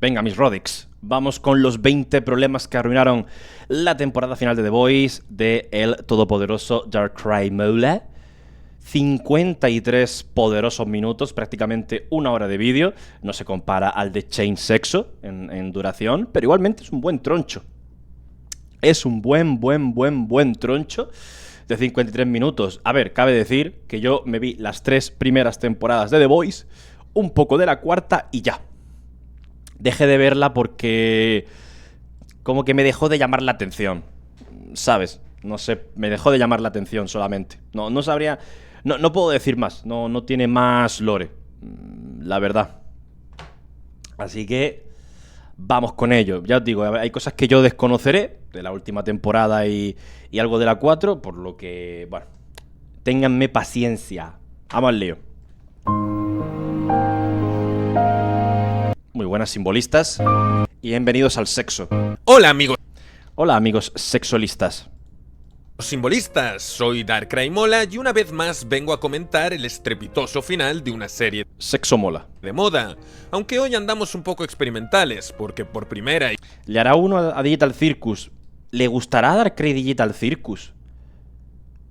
Venga, mis Rodix, vamos con los 20 problemas que arruinaron la temporada final de The Boys de el todopoderoso Darkrai Mola. 53 poderosos minutos, prácticamente una hora de vídeo. No se compara al de Chain Sexo en duración, pero igualmente es un buen troncho. Es un buen troncho de 53 minutos. A ver, cabe decir que yo me vi las 3 primeras temporadas de The Boys, un poco de la cuarta y ya. Dejé de verla porque como que me dejó de llamar la atención, ¿sabes? No sé, me dejó de llamar la atención solamente. No sabría... No puedo decir más, no tiene más lore, la verdad. Así que vamos con ello. Ya os digo, hay cosas que yo desconoceré de la última temporada y algo de la 4, por lo que, bueno, ténganme paciencia. Vamos al lío. Muy buenas, simbolistas, y bienvenidos al sexo. Hola amigos. Hola amigos sexualistas. Simbolistas, soy Darkrai Mola y una vez más vengo a comentar el estrepitoso final de una serie Sexo mola. de moda, aunque hoy andamos un poco experimentales, porque por primera... Le hará uno a Digital Circus. ¿Le gustará a Darkrai Digital Circus?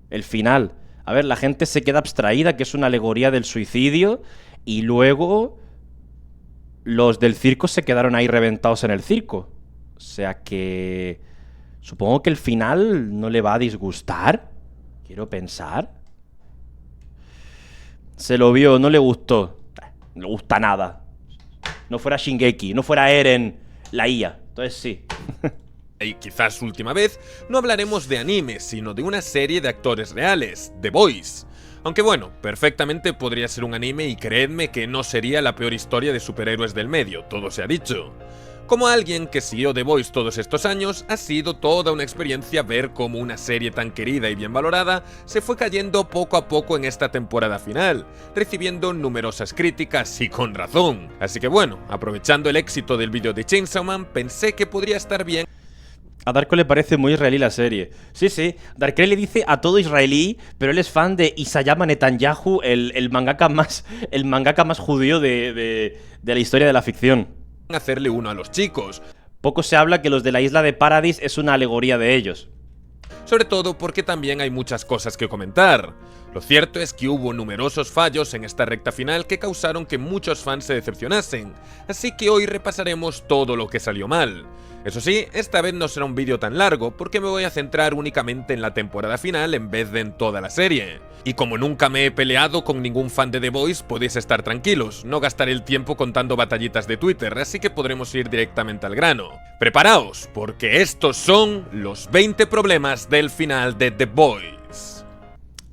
El final. A ver, la gente se queda abstraída, que es una alegoría del suicidio, y luego los del circo se quedaron ahí reventados en el circo. O sea que... supongo que el final no le va a disgustar. Quiero pensar. Se lo vio, no le gustó. No le gusta nada. No fuera Shingeki, no fuera Eren, la IA. Entonces sí. Y quizás última vez, no hablaremos de anime, sino de una serie de actores reales, The Boys. Aunque bueno, perfectamente podría ser un anime y creedme que no sería la peor historia de superhéroes del medio, todo se ha dicho. Como alguien que siguió The Boys todos estos años, ha sido toda una experiencia ver cómo una serie tan querida y bien valorada se fue cayendo poco a poco en esta temporada final, recibiendo numerosas críticas y con razón. Así que bueno, aprovechando el éxito del vídeo de Chainsaw Man, pensé que podría estar bien. A Darko le parece muy israelí la serie. Sí, Darkrai le dice a todo israelí, pero él es fan de Isayama Netanyahu, el mangaka más judío de la historia de la ficción. Hacerle uno a los chicos. Poco se habla que los de la isla de Paradis es una alegoría de ellos. Sobre todo porque también hay muchas cosas que comentar. Lo cierto es que hubo numerosos fallos en esta recta final que causaron que muchos fans se decepcionasen, así que hoy repasaremos todo lo que salió mal. Eso sí, esta vez no será un vídeo tan largo porque me voy a centrar únicamente en la temporada final en vez de en toda la serie. Y como nunca me he peleado con ningún fan de The Boys, podéis estar tranquilos, no gastaré el tiempo contando batallitas de Twitter, así que podremos ir directamente al grano. Preparaos, porque estos son los 20 problemas del final de The Boys.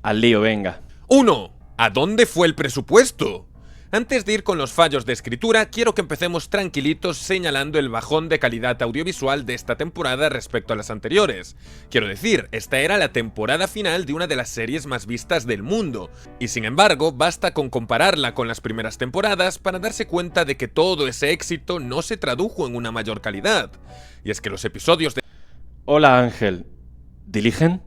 Al lío, venga. 1. ¿A dónde fue el presupuesto? Antes de ir con los fallos de escritura, quiero que empecemos tranquilitos señalando el bajón de calidad audiovisual de esta temporada respecto a las anteriores. Quiero decir, esta era la temporada final de una de las series más vistas del mundo, y sin embargo, basta con compararla con las primeras temporadas para darse cuenta de que todo ese éxito no se tradujo en una mayor calidad. Y es que los episodios de... Hola Ángel. ¿Diligen?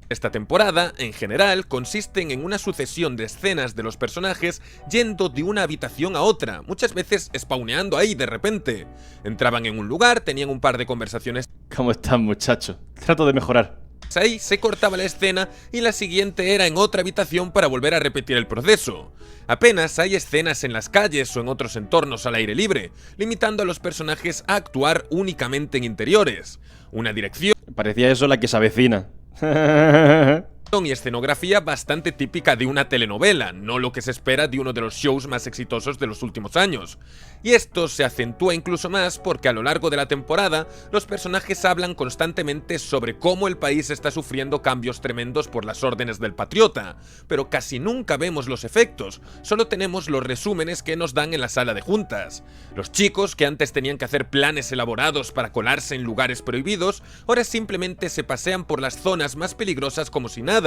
Esta temporada, en general, consisten en una sucesión de escenas de los personajes yendo de una habitación a otra, muchas veces spawneando ahí de repente. Entraban en un lugar, tenían un par de conversaciones. ¿Cómo estás, muchacho? Trato de mejorar. Ahí se cortaba la escena y la siguiente era en otra habitación para volver a repetir el proceso. Apenas hay escenas en las calles o en otros entornos al aire libre, limitando a los personajes a actuar únicamente en interiores. Una dirección... Parecía eso la que se avecina. y escenografía bastante típica de una telenovela, no lo que se espera de uno de los shows más exitosos de los últimos años. Y esto se acentúa incluso más porque a lo largo de la temporada, los personajes hablan constantemente sobre cómo el país está sufriendo cambios tremendos por las órdenes del patriota, pero casi nunca vemos los efectos, solo tenemos los resúmenes que nos dan en la sala de juntas. Los chicos, que antes tenían que hacer planes elaborados para colarse en lugares prohibidos, ahora simplemente se pasean por las zonas más peligrosas como si nada,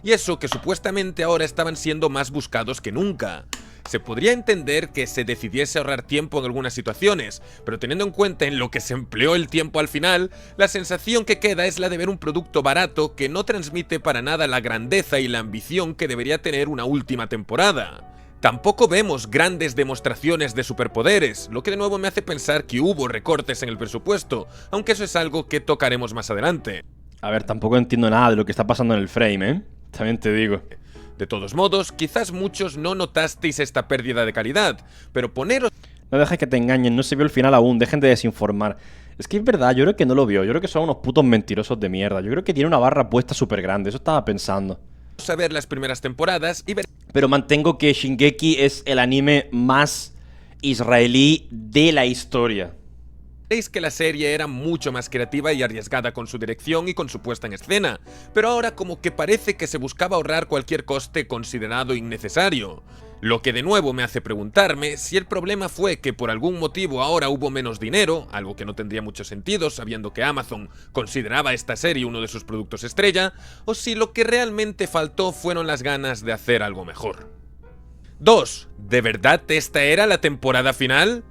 y eso que supuestamente ahora estaban siendo más buscados que nunca. Se podría entender que se decidiese ahorrar tiempo en algunas situaciones, pero teniendo en cuenta en lo que se empleó el tiempo al final, la sensación que queda es la de ver un producto barato que no transmite para nada la grandeza y la ambición que debería tener una última temporada. Tampoco vemos grandes demostraciones de superpoderes, lo que de nuevo me hace pensar que hubo recortes en el presupuesto, aunque eso es algo que tocaremos más adelante. A ver, tampoco entiendo nada de lo que está pasando en el frame, ¿eh? También te digo. De todos modos, quizás muchos no notasteis esta pérdida de calidad, pero poneros... No dejes que te engañen, no se vio el final aún, dejen de desinformar. Es que es verdad, yo creo que no lo vio, yo creo que son unos putos mentirosos de mierda. Yo creo que tiene una barra puesta súper grande, eso estaba pensando. Vamos a ver las primeras temporadas y ver... Pero mantengo que Shingeki es el anime más israelí de la historia. Veréis que la serie era mucho más creativa y arriesgada con su dirección y con su puesta en escena, pero ahora como que parece que se buscaba ahorrar cualquier coste considerado innecesario. Lo que de nuevo me hace preguntarme si el problema fue que por algún motivo ahora hubo menos dinero, algo que no tendría mucho sentido sabiendo que Amazon consideraba esta serie uno de sus productos estrella, o si lo que realmente faltó fueron las ganas de hacer algo mejor. 2. ¿De verdad esta era la temporada final?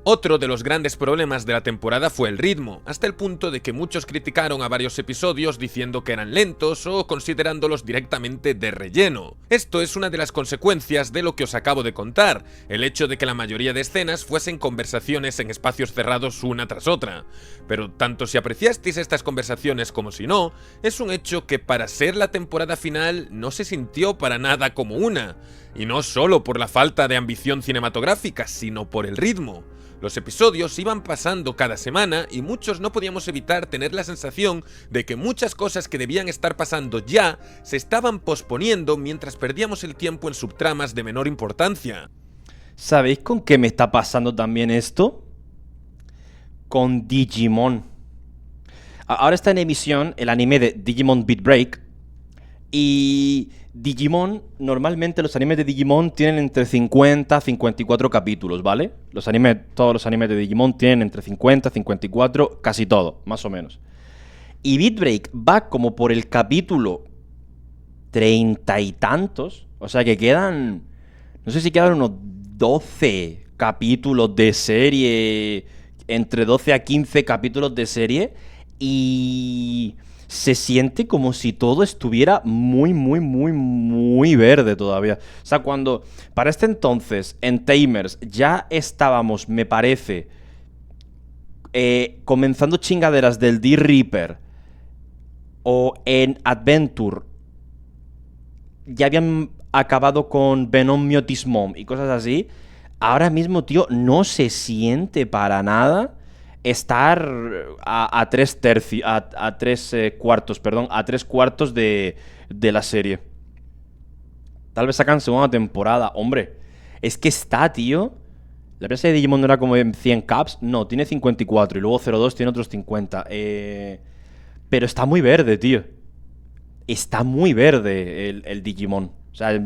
Otro de los grandes problemas de la temporada fue el ritmo, hasta el punto de que muchos criticaron a varios episodios diciendo que eran lentos o considerándolos directamente de relleno. Esto es una de las consecuencias de lo que os acabo de contar, el hecho de que la mayoría de escenas fuesen conversaciones en espacios cerrados una tras otra. Pero tanto si apreciasteis estas conversaciones como si no, es un hecho que para ser la temporada final no se sintió para nada como una, y no solo por la falta de ambición cinematográfica, sino por el ritmo. Los episodios iban pasando cada semana y muchos no podíamos evitar tener la sensación de que muchas cosas que debían estar pasando ya se estaban posponiendo mientras perdíamos el tiempo en subtramas de menor importancia. ¿Sabéis con qué me está pasando también esto? Con Digimon. Ahora está en emisión el anime de Digimon Beat Break. Y Digimon, normalmente los animes de Digimon tienen entre 50 a 54 capítulos, ¿vale? Todos los animes de Digimon tienen entre 50 a 54, casi todo, más o menos. Y Beat Break va como por el capítulo 30 y tantos, o sea que quedan, no sé si quedan unos 12 capítulos de serie, entre 12 a 15 capítulos de serie, y se siente como si todo estuviera muy verde todavía. O sea, cuando para este entonces en Tamers ya estábamos, me parece, comenzando chingaderas del D-Reaper, o en Adventure ya habían acabado con Venom Myotis Mom y cosas así, ahora mismo, tío, no se siente para nada estar a tres cuartos de la serie. Tal vez sacan segunda temporada. Hombre, es que está, tío. La empresa de Digimon no era como en 100 caps. No, tiene 54 y luego 02 tiene otros 50. Pero está muy verde, tío. Está muy verde el Digimon. O sea,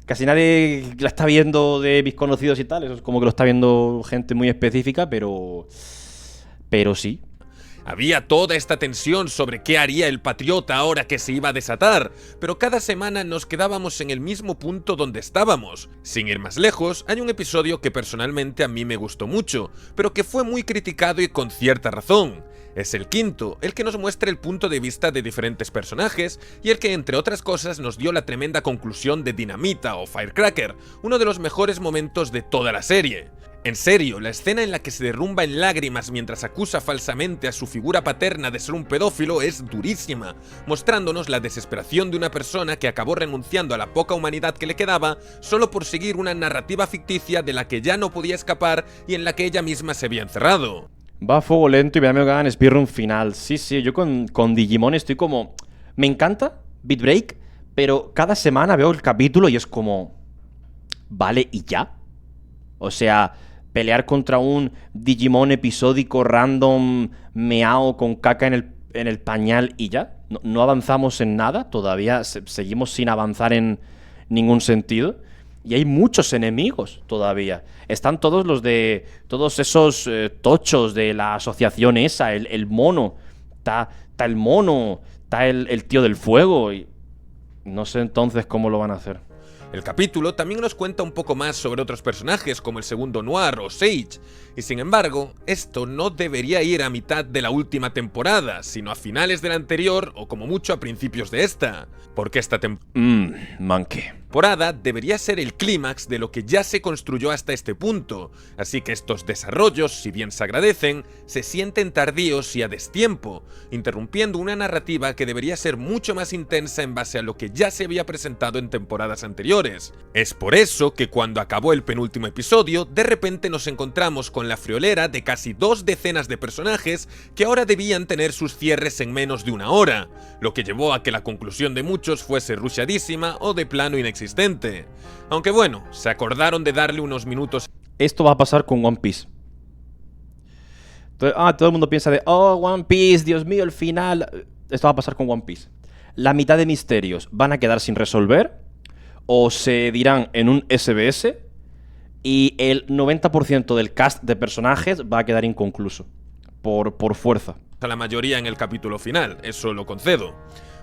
casi nadie la está viendo de mis conocidos y tal. Eso es como que lo está viendo gente muy específica, pero sí. Había toda esta tensión sobre qué haría el patriota ahora que se iba a desatar, pero cada semana nos quedábamos en el mismo punto donde estábamos. Sin ir más lejos, hay un episodio que personalmente a mí me gustó mucho, pero que fue muy criticado y con cierta razón. Es el quinto, el que nos muestra el punto de vista de diferentes personajes y el que, entre otras cosas, nos dio la tremenda conclusión de Dinamita o Firecracker, uno de los mejores momentos de toda la serie. En serio, la escena en la que se derrumba en lágrimas mientras acusa falsamente a su figura paterna de ser un pedófilo es durísima, mostrándonos la desesperación de una persona que acabó renunciando a la poca humanidad que le quedaba solo por seguir una narrativa ficticia de la que ya no podía escapar y en la que ella misma se había encerrado. Va a fuego lento y me que hagan speedrun final. Sí, yo con Digimon estoy como... Me encanta Beat Break, pero cada semana veo el capítulo y es como... ¿Vale? ¿Y ya? O sea, pelear contra un Digimon episódico random meao con caca en el pañal y ya. No avanzamos en nada, todavía seguimos sin avanzar en ningún sentido. Y hay muchos enemigos todavía. Están todos esos tochos de la asociación esa, el mono. Está el mono, está el tío del fuego. Y no sé entonces cómo lo van a hacer. El capítulo también nos cuenta un poco más sobre otros personajes como el segundo Noir o Sage, y sin embargo, esto no debería ir a mitad de la última temporada, sino a finales de la anterior o como mucho a principios de esta. Porque esta temporada... Monkey. temporada debería ser el clímax de lo que ya se construyó hasta este punto, así que estos desarrollos, si bien se agradecen, se sienten tardíos y a destiempo, interrumpiendo una narrativa que debería ser mucho más intensa en base a lo que ya se había presentado en temporadas anteriores. Es por eso que cuando acabó el penúltimo episodio, de repente nos encontramos con la friolera de casi 2 decenas de personajes que ahora debían tener sus cierres en menos de una hora, lo que llevó a que la conclusión de muchos fuese rushadísima o de plano inexistente. Aunque bueno, se acordaron de darle unos minutos. Esto va a pasar con One Piece. Todo el mundo piensa de, oh, One Piece, Dios mío, el final. Esto va a pasar con One Piece. La mitad de misterios van a quedar sin resolver o se dirán en un SBS y el 90% del cast de personajes va a quedar inconcluso por fuerza. A la mayoría en el capítulo final, eso lo concedo.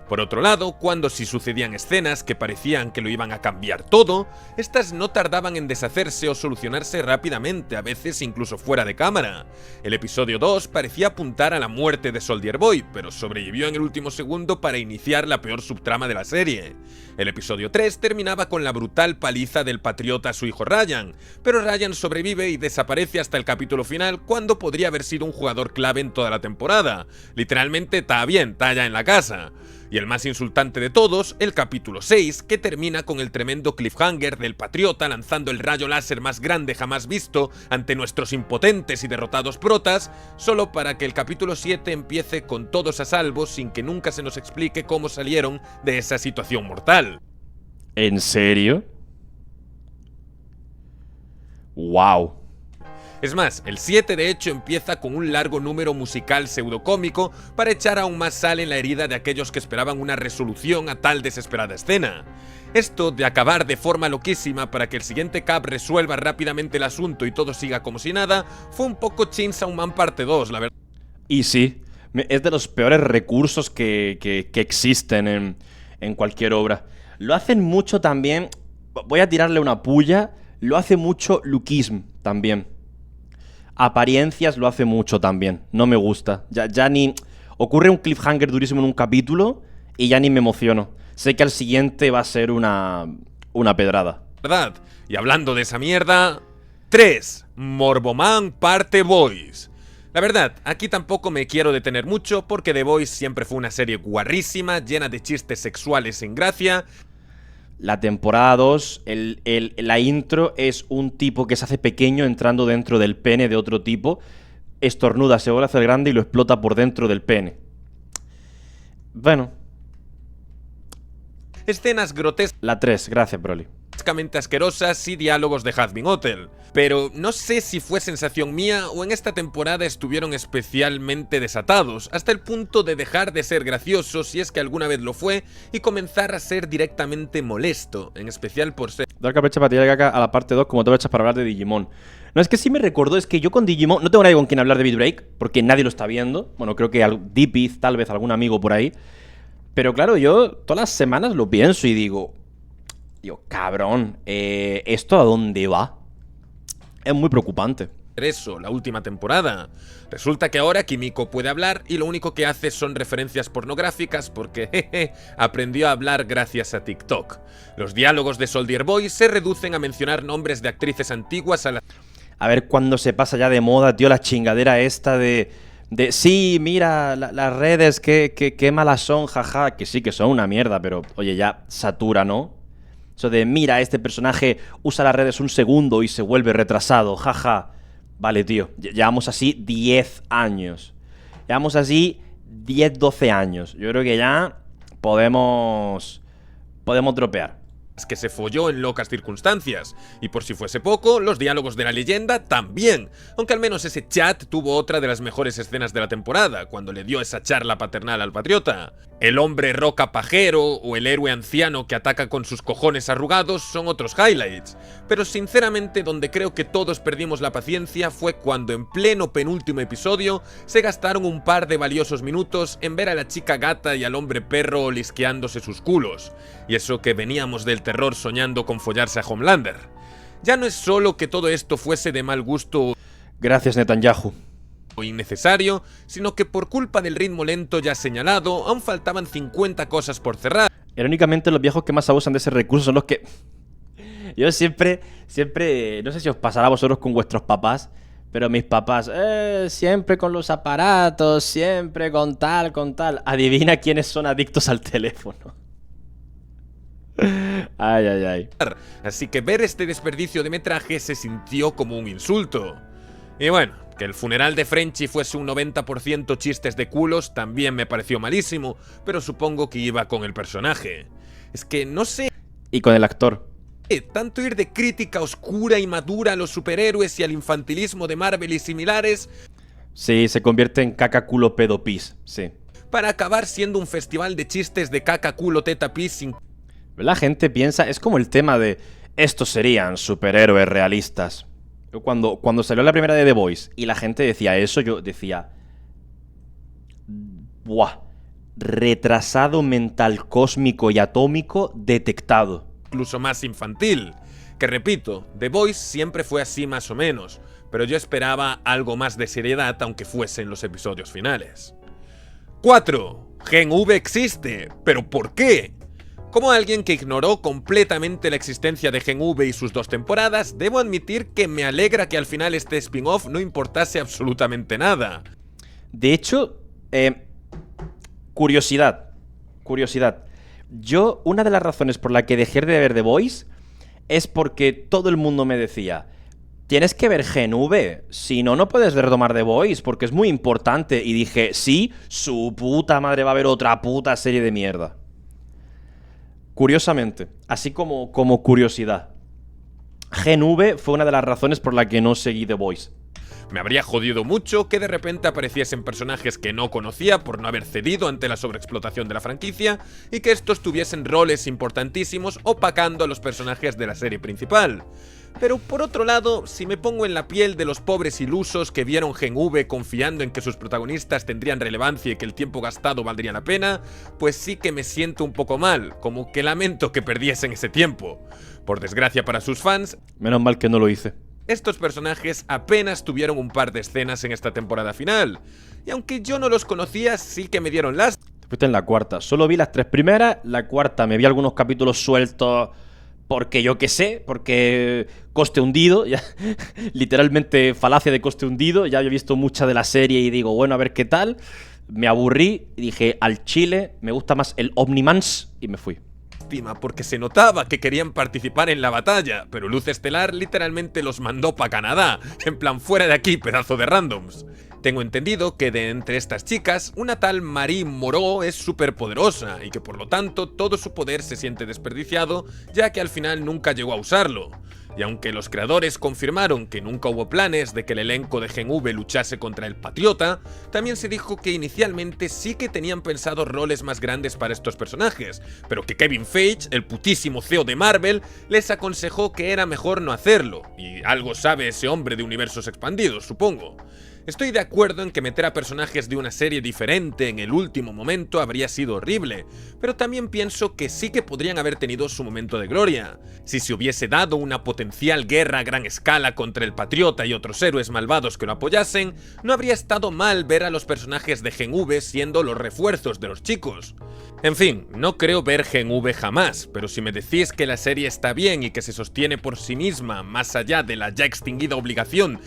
Por otro lado, cuando sí sucedían escenas que parecían que lo iban a cambiar todo, estas no tardaban en deshacerse o solucionarse rápidamente, a veces incluso fuera de cámara. El episodio 2 parecía apuntar a la muerte de Soldier Boy, pero sobrevivió en el último segundo para iniciar la peor subtrama de la serie. El episodio 3 terminaba con la brutal paliza del patriota a su hijo Ryan, pero Ryan sobrevive y desaparece hasta el capítulo final, cuando podría haber sido un jugador clave en toda la temporada. Literalmente está bien, está ya en la casa. Y el más insultante de todos, el capítulo 6, que termina con el tremendo cliffhanger del patriota lanzando el rayo láser más grande jamás visto ante nuestros impotentes y derrotados protas, solo para que el capítulo 7 empiece con todos a salvo sin que nunca se nos explique cómo salieron de esa situación mortal. ¿En serio? ¡Wow! Es más, el 7 de hecho empieza con un largo número musical pseudocómico para echar aún más sal en la herida de aquellos que esperaban una resolución a tal desesperada escena. Esto de acabar de forma loquísima para que el siguiente cap resuelva rápidamente el asunto y todo siga como si nada, fue un poco Chainsaw Man parte 2, la verdad. Y sí, es de los peores recursos que existen en cualquier obra. Lo hacen mucho también, voy a tirarle una puya, lo hace mucho Luquism también. Apariencias lo hace mucho también, no me gusta. Ya ni... Ocurre un cliffhanger durísimo en un capítulo y ya ni me emociono. Sé que al siguiente va a ser una pedrada. ¿Verdad? Y hablando de esa mierda... 3. Morboman parte Boys. La verdad, aquí tampoco me quiero detener mucho porque The Boys siempre fue una serie guarrísima, llena de chistes sexuales sin gracia. La temporada 2, la intro es un tipo que se hace pequeño entrando dentro del pene de otro tipo, estornuda, se vuelve a hacer grande y lo explota por dentro del pene. Bueno. Escenas grotescas. La 3, gracias, Broly. Asquerosas y diálogos de Hazbin Hotel. Pero no sé si fue sensación mía o en esta temporada estuvieron especialmente desatados, hasta el punto de dejar de ser gracioso si es que alguna vez lo fue y comenzar a ser directamente molesto, en especial por ser... Dar capecha para tirar caca a la parte 2 como te echas para hablar de Digimon. No, es que sí me recordó, es que yo con Digimon no tengo nadie con quien hablar de Beat Break, porque nadie lo está viendo. Bueno, creo que Deepiz, tal vez algún amigo por ahí. Pero claro, yo todas las semanas lo pienso y digo, cabrón, ¿esto a dónde va? Es muy preocupante. Eso, la última temporada. Resulta que ahora Kimiko puede hablar y lo único que hace son referencias pornográficas porque, jeje, aprendió a hablar gracias a TikTok. Los diálogos de Soldier Boy se reducen a mencionar nombres de actrices antiguas A ver cuándo se pasa ya de moda, tío, la chingadera esta de sí, mira, las redes, qué malas son, jaja, que sí, que son una mierda, pero, oye, ya satura, ¿no? Eso de, mira, este personaje usa las redes un segundo y se vuelve retrasado, jaja. Vale, tío, llevamos así 10 años. Llevamos así 10, 12 años. Yo creo que ya podemos dropear. Que se folló en locas circunstancias. Y por si fuese poco, los diálogos de la leyenda también. Aunque al menos ese chat tuvo otra de las mejores escenas de la temporada, cuando le dio esa charla paternal al patriota. El hombre roca pajero o el héroe anciano que ataca con sus cojones arrugados son otros highlights. Pero sinceramente donde creo que todos perdimos la paciencia fue cuando en pleno penúltimo episodio se gastaron un par de valiosos minutos en ver a la chica gata y al hombre perro olisqueándose sus culos. Y eso que veníamos del terror soñando con follarse a Homelander. Ya no es solo que todo esto fuese de mal gusto. Gracias, Netanyahu. Innecesario, sino que por culpa del ritmo lento ya señalado, aún faltaban 50 cosas por cerrar. Irónicamente, los viejos que más abusan de ese recurso son los que... Yo siempre, no sé si os pasará a vosotros con vuestros papás, pero mis papás, siempre con los aparatos, siempre con tal, con tal. Adivina quiénes son adictos al teléfono. Ay, ay, ay. Así que ver este desperdicio de metraje se sintió como un insulto. Y bueno, que el funeral de Frenchy fuese un 90% chistes de culos también me pareció malísimo, pero supongo que iba con el personaje. Es que no sé... Y con el actor. Tanto ir de crítica oscura y madura a los superhéroes y al infantilismo de Marvel y similares... Sí, se convierte en caca culo pedo pis, sí. Para acabar siendo un festival de chistes de caca culo teta pis sin... La gente piensa, es como el tema de estos serían superhéroes realistas. Yo cuando salió la primera de The Voice y la gente decía eso, yo decía... Buah, retrasado mental cósmico y atómico detectado. Incluso más infantil. Que repito, The Voice siempre fue así más o menos, pero yo esperaba algo más de seriedad aunque fuesen los episodios finales. 4. Gen V existe, ¿pero por qué? Como alguien que ignoró completamente la existencia de Gen V y sus 2 temporadas, debo admitir que me alegra que al final este spin-off no importase absolutamente nada. De hecho, curiosidad. Yo, una de las razones por la que dejé de ver The Voice es porque todo el mundo me decía: tienes que ver Gen V, si no, no puedes retomar The Voice, porque es muy importante. Y dije, sí, su puta madre va a haber otra puta serie de mierda. Curiosamente, así como curiosidad, Gen V fue una de las razones por la que no seguí The Voice. Me habría jodido mucho que de repente apareciesen personajes que no conocía por no haber cedido ante la sobreexplotación de la franquicia y que estos tuviesen roles importantísimos opacando a los personajes de la serie principal. Pero por otro lado, si me pongo en la piel de los pobres ilusos que vieron Gen V confiando en que sus protagonistas tendrían relevancia y que el tiempo gastado valdría la pena, pues sí que me siento un poco mal, como que lamento que perdiesen ese tiempo. Por desgracia para sus fans, menos mal que no lo hice. Estos personajes apenas tuvieron un par de escenas en esta temporada final, y aunque yo no los conocía, sí que me dieron las... Te fuiste en la cuarta, solo vi las 3 primeras, la cuarta me vi algunos capítulos sueltos porque yo qué sé, porque coste hundido, ya, literalmente falacia de coste hundido, ya había visto mucha de la serie y digo, bueno, a ver qué tal, me aburrí y dije, al chile, me gusta más el Omnimans y me fui. Porque se notaba que querían participar en la batalla, pero Luz Estelar literalmente los mandó para Canadá, en plan fuera de aquí, pedazo de randoms. Tengo entendido que de entre estas chicas, una tal Marie Moreau es súper poderosa y que por lo tanto todo su poder se siente desperdiciado, ya que al final nunca llegó a usarlo. Y aunque los creadores confirmaron que nunca hubo planes de que el elenco de Gen V luchase contra el Patriota, también se dijo que inicialmente sí que tenían pensado roles más grandes para estos personajes, pero que Kevin Feige, el putísimo CEO de Marvel, les aconsejó que era mejor no hacerlo, y algo sabe ese hombre de universos expandidos, supongo. Estoy de acuerdo en que meter a personajes de una serie diferente en el último momento habría sido horrible, pero también pienso que sí que podrían haber tenido su momento de gloria. Si se hubiese dado una potencial guerra a gran escala contra el Patriota y otros héroes malvados que lo apoyasen, no habría estado mal ver a los personajes de Gen V siendo los refuerzos de los chicos. En fin, no creo ver Gen V jamás, pero si me decís que la serie está bien y que se sostiene por sí misma más allá de la ya extinguida obligación...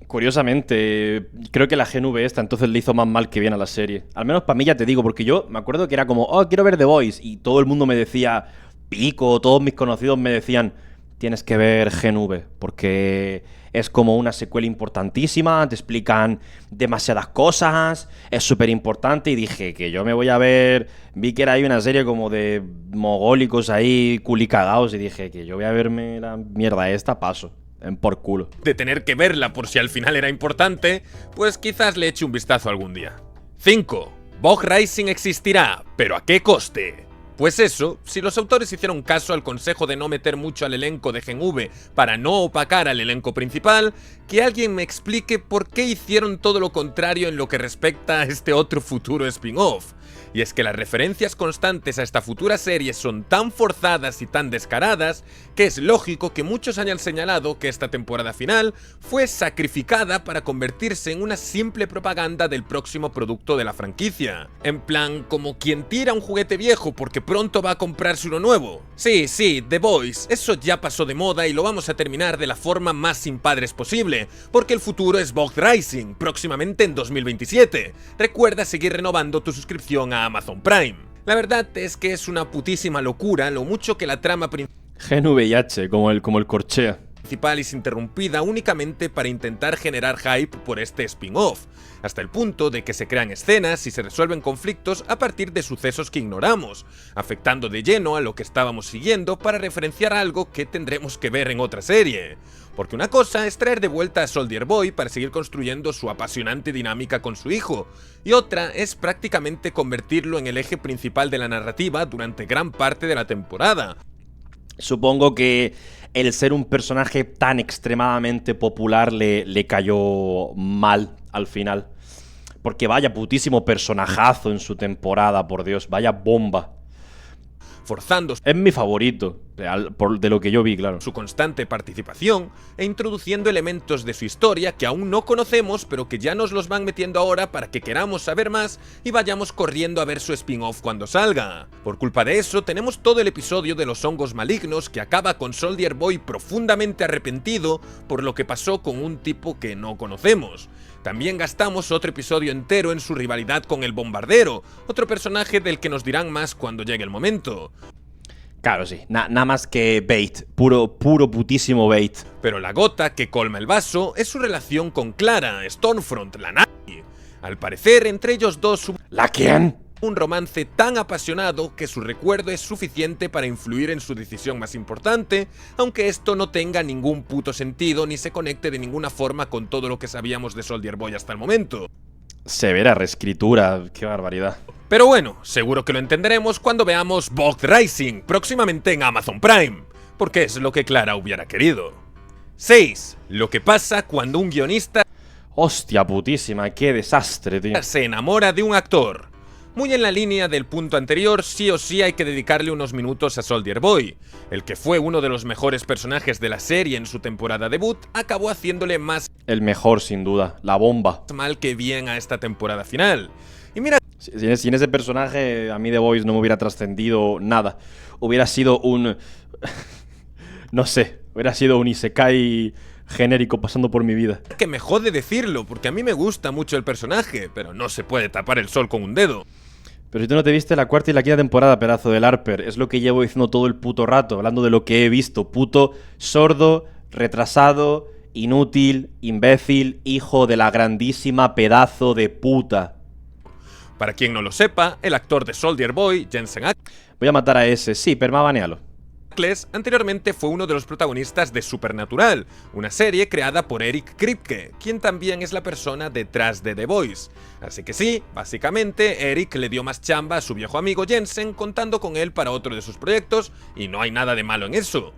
Curiosamente, creo que la Gen V esta entonces le hizo más mal que bien a la serie. Al menos para mí, ya te digo, porque yo me acuerdo que era como, oh, quiero ver The Voice, y todo el mundo me decía, Pico, todos mis conocidos me decían, tienes que ver Gen V, porque es como una secuela importantísima, te explican demasiadas cosas, es súper importante, y dije que yo me voy a ver, vi que era ahí una serie como de mogólicos ahí, culicagados, y dije que yo voy a verme la mierda esta, paso. Por culo. De tener que verla por si al final era importante, pues quizás le eche un vistazo algún día. 5. Bog Rising existirá, pero ¿a qué coste? Pues eso, si los autores hicieron caso al consejo de no meter mucho al elenco de Gen V para no opacar al elenco principal, que alguien me explique por qué hicieron todo lo contrario en lo que respecta a este otro futuro spin-off. Y es que las referencias constantes a esta futura serie son tan forzadas y tan descaradas que es lógico que muchos hayan señalado que esta temporada final fue sacrificada para convertirse en una simple propaganda del próximo producto de la franquicia. En plan, como quien tira un juguete viejo porque pronto va a comprarse uno nuevo. Sí, The Boys, eso ya pasó de moda y lo vamos a terminar de la forma más sin padres posible, porque el futuro es Bug Rising, próximamente en 2027. Recuerda seguir renovando tu suscripción a Amazon Prime. La verdad es que es una putísima locura lo mucho que la trama GNVH, como el Corchea. principal es interrumpida únicamente para intentar generar hype por este spin-off, hasta el punto de que se crean escenas y se resuelven conflictos a partir de sucesos que ignoramos, afectando de lleno a lo que estábamos siguiendo para referenciar algo que tendremos que ver en otra serie. Porque una cosa es traer de vuelta a Soldier Boy para seguir construyendo su apasionante dinámica con su hijo, y otra es prácticamente convertirlo en el eje principal de la narrativa durante gran parte de la temporada. Supongo que el ser un personaje tan extremadamente popular le cayó mal al final. Porque vaya putísimo personajazo en su temporada, por Dios, vaya bomba. Forzando Es mi favorito, de lo que yo vi, claro. su constante participación e introduciendo elementos de su historia que aún no conocemos pero que ya nos los van metiendo ahora para que queramos saber más y vayamos corriendo a ver su spin-off cuando salga. Por culpa de eso tenemos todo el episodio de los hongos malignos que acaba con Soldier Boy profundamente arrepentido por lo que pasó con un tipo que no conocemos. También gastamos otro episodio entero en su rivalidad con el Bombardero, otro personaje del que nos dirán más cuando llegue el momento. Claro, sí, nada más que bait, puro putísimo bait. Pero la gota que colma el vaso es su relación con Clara, Stormfront, la Nazi. Al parecer, entre ellos dos hubo ¿La quién? un romance tan apasionado que su recuerdo es suficiente para influir en su decisión más importante, aunque esto no tenga ningún puto sentido ni se conecte de ninguna forma con todo lo que sabíamos de Soldier Boy hasta el momento. Severa reescritura, qué barbaridad. Pero bueno, seguro que lo entenderemos cuando veamos Bug Rising, próximamente en Amazon Prime, porque es lo que Clara hubiera querido. 6. Lo que pasa cuando un guionista Hostia putísima, qué desastre, tío. se enamora de un actor. Muy en la línea del punto anterior, sí o sí hay que dedicarle unos minutos a Soldier Boy. El que fue uno de los mejores personajes de la serie en su temporada debut, acabó haciéndole más El mejor, sin duda, la bomba. mal que bien a esta temporada final. Y mira, Sin ese personaje, a mí The Boys no me hubiera trascendido nada. Hubiera sido un... no sé, hubiera sido un isekai genérico pasando por mi vida. que me jode decirlo, porque a mí me gusta mucho el personaje, pero no se puede tapar el sol con un dedo. Pero si tú no te viste la cuarta y la quinta temporada, pedazo del Harper, es lo que llevo diciendo todo el puto rato, hablando de lo que he visto. Puto sordo, retrasado, inútil, imbécil, hijo de la grandísima pedazo de puta. Para quien no lo sepa, el actor de Soldier Boy, Jensen Voy a matar a ese, sí, permabanealo. Ackles, anteriormente fue uno de los protagonistas de Supernatural, una serie creada por Eric Kripke, quien también es la persona detrás de The Boys. Así que sí, básicamente Eric le dio más chamba a su viejo amigo Jensen contando con él para otro de sus proyectos, y no hay nada de malo en eso.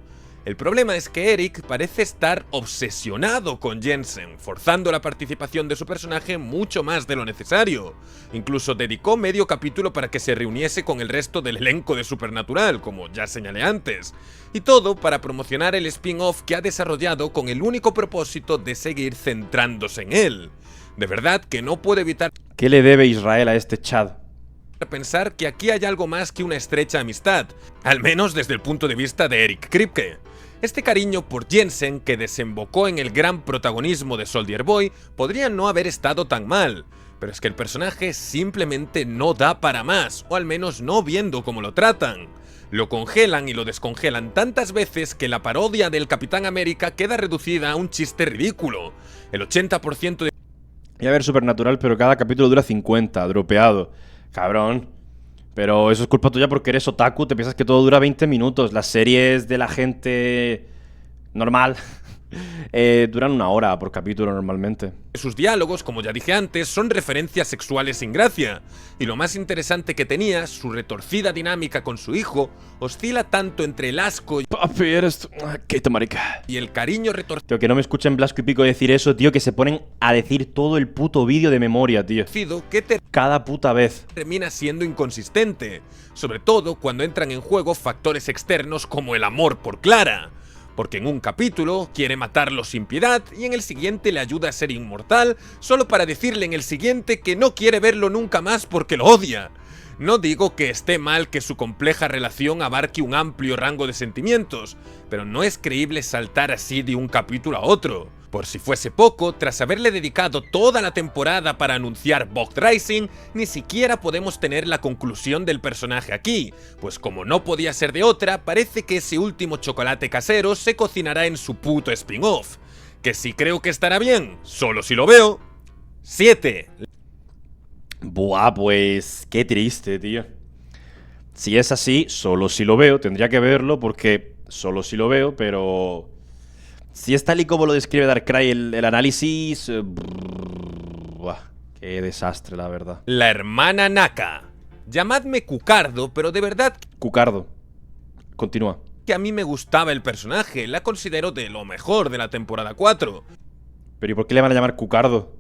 El problema es que Eric parece estar obsesionado con Jensen, forzando la participación de su personaje mucho más de lo necesario. Incluso dedicó medio capítulo para que se reuniese con el resto del elenco de Supernatural, como ya señalé antes. Y todo para promocionar el spin-off que ha desarrollado con el único propósito de seguir centrándose en él. De verdad que no puedo evitar ¿Qué le debe Israel a este Chad? pensar que aquí hay algo más que una estrecha amistad, al menos desde el punto de vista de Eric Kripke. Este cariño por Jensen, que desembocó en el gran protagonismo de Soldier Boy, podría no haber estado tan mal, pero es que el personaje simplemente no da para más, o al menos no viendo cómo lo tratan. Lo congelan y lo descongelan tantas veces que la parodia del Capitán América queda reducida a un chiste ridículo. El 80% de Voy a ver Supernatural, pero cada capítulo dura 50, dropeado. Cabrón. Pero eso es culpa tuya porque eres otaku, te piensas que todo dura 20 minutos. Las series de la gente normal Duran 1 hora por capítulo normalmente. Sus diálogos, como ya dije antes, son referencias sexuales sin gracia. Y lo más interesante que tenía, su retorcida dinámica con su hijo, oscila tanto entre el asco Papi, eres... Quita, marica. y el cariño retorcido Tío, que no me escuchen Blasco y Pico decir eso, tío, que se ponen a decir todo el puto vídeo de memoria, tío. que Cada puta vez. termina siendo inconsistente, sobre todo cuando entran en juego factores externos como el amor por Clara. Porque en un capítulo quiere matarlo sin piedad y en el siguiente le ayuda a ser inmortal, solo para decirle en el siguiente que no quiere verlo nunca más porque lo odia. No digo que esté mal que su compleja relación abarque un amplio rango de sentimientos, pero no es creíble saltar así de un capítulo a otro. Por si fuese poco, tras haberle dedicado toda la temporada para anunciar Vogt Rising, ni siquiera podemos tener la conclusión del personaje aquí, pues como no podía ser de otra, parece que ese último chocolate casero se cocinará en su puto spin-off. Que si creo que estará bien, solo si lo veo. 7. Buah, pues... Qué triste, tío. Si es así, solo si lo veo. Tendría que verlo porque solo si lo veo, pero... Si es tal y como lo describe Darkrai el análisis... buah, qué desastre, la verdad. La hermana Naka. Llamadme Cucardo, pero de verdad Cucardo. Continúa. que a mí me gustaba el personaje, la considero de lo mejor de la temporada 4. Pero ¿y por qué le van a llamar Cucardo?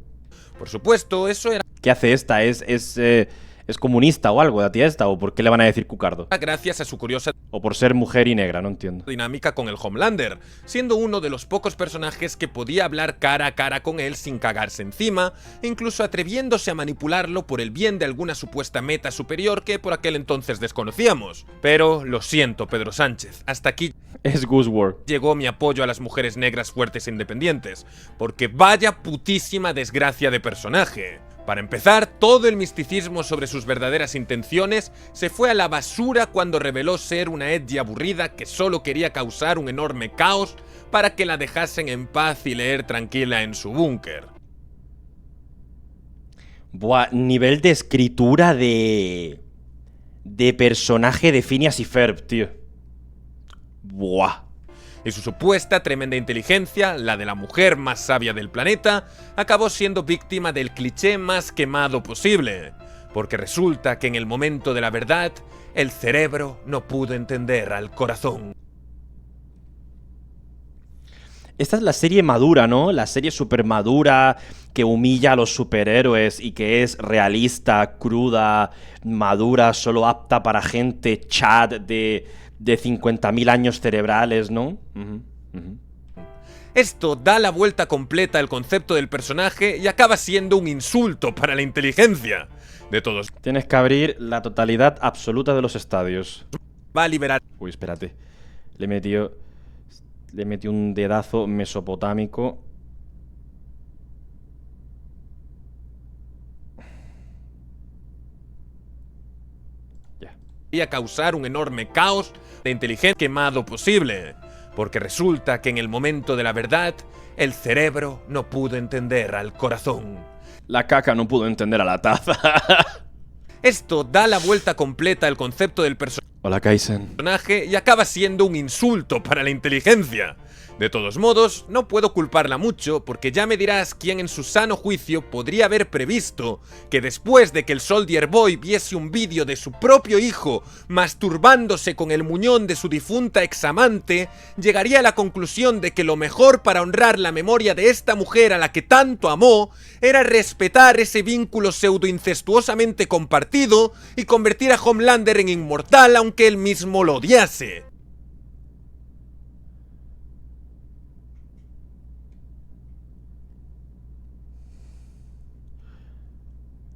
Por supuesto, eso era ¿Qué hace esta? ¿Es comunista o algo, la tía esta? ¿O por qué le van a decir Cucardo? gracias a su curiosa ¿O por ser mujer y negra? No entiendo. dinámica con el Homelander, siendo uno de los pocos personajes que podía hablar cara a cara con él sin cagarse encima, e incluso atreviéndose a manipularlo por el bien de alguna supuesta meta superior que por aquel entonces desconocíamos. Pero lo siento, Pedro Sánchez, hasta aquí Es Goose World. llegó mi apoyo a las mujeres negras fuertes e independientes, porque vaya putísima desgracia de personaje. Para empezar, todo el misticismo sobre sus verdaderas intenciones se fue a la basura cuando reveló ser una edgy aburrida que solo quería causar un enorme caos para que la dejasen en paz y leer tranquila en su búnker. Buah, nivel de escritura de personaje de Phineas y Ferb, tío. Buah. Y su supuesta tremenda inteligencia, la de la mujer más sabia del planeta, acabó siendo víctima del cliché más quemado posible. Porque resulta que en el momento de la verdad, el cerebro no pudo entender al corazón. Esta es la serie madura, ¿no? La serie super madura que humilla a los superhéroes y que es realista, cruda, madura, solo apta para gente chat de 50.000 años cerebrales, ¿no? Esto da la vuelta completa al concepto del personaje y acaba siendo un insulto para la inteligencia. De todos, Tienes que abrir la totalidad absoluta de los estadios. va a liberar Uy, espérate. Le metió un dedazo mesopotámico. Ya. y a causar un enorme caos de inteligencia quemado posible. Porque resulta que en el momento de la verdad, el cerebro no pudo entender al corazón. La caca no pudo entender a la taza. Esto da la vuelta completa al concepto del Hola, Kaisen. personaje y acaba siendo un insulto para la inteligencia. De todos modos, no puedo culparla mucho porque ya me dirás quién en su sano juicio podría haber previsto que después de que el Soldier Boy viese un vídeo de su propio hijo masturbándose con el muñón de su difunta examante, llegaría a la conclusión de que lo mejor para honrar la memoria de esta mujer a la que tanto amó era respetar ese vínculo pseudo-incestuosamente compartido y convertir a Homelander en inmortal aunque él mismo lo odiase.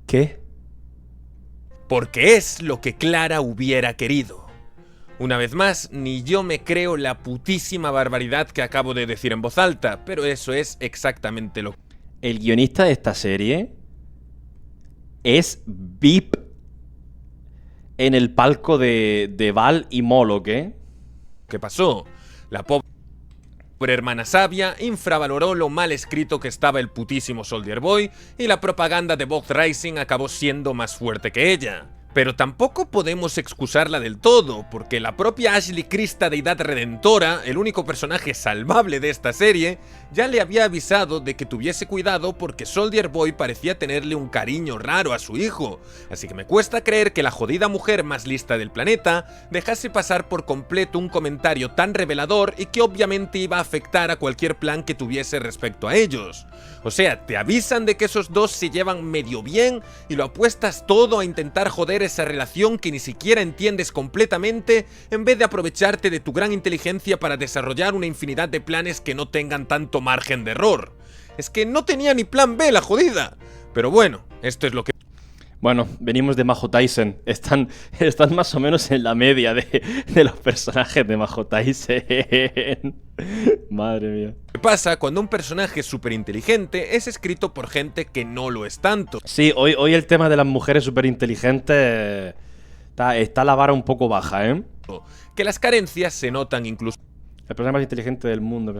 ¿Qué? Porque es lo que Clara hubiera querido. Una vez más, ni yo me creo la putísima barbaridad que acabo de decir en voz alta, pero eso es exactamente lo El guionista de esta serie es VIP en el palco de Val y Moloch, ¿eh? que pasó. La pobre hermana sabia infravaloró lo mal escrito que estaba el putísimo Soldier Boy y la propaganda de Vogt Rising acabó siendo más fuerte que ella. Pero tampoco podemos excusarla del todo, porque la propia Ashley Krista, deidad redentora, el único personaje salvable de esta serie, ya le había avisado de que tuviese cuidado porque Soldier Boy parecía tenerle un cariño raro a su hijo, así que me cuesta creer que la jodida mujer más lista del planeta dejase pasar por completo un comentario tan revelador y que obviamente iba a afectar a cualquier plan que tuviese respecto a ellos. O sea, te avisan de que esos dos se llevan medio bien y lo apuestas todo a intentar joder esa relación que ni siquiera entiendes completamente, en vez de aprovecharte de tu gran inteligencia para desarrollar una infinidad de planes que no tengan tanto margen de error. Es que no tenía ni plan B la jodida. Pero bueno, esto es lo que... Bueno, venimos de Majo Tyson. Están más o menos en la media de los personajes de Majo Tyson. Madre mía. ¿Qué pasa cuando un personaje súper inteligente es escrito por gente que no lo es tanto? Sí, hoy el tema de las mujeres súper inteligentes está la vara un poco baja, ¿eh? Que las carencias se notan incluso El personaje más inteligente del mundo,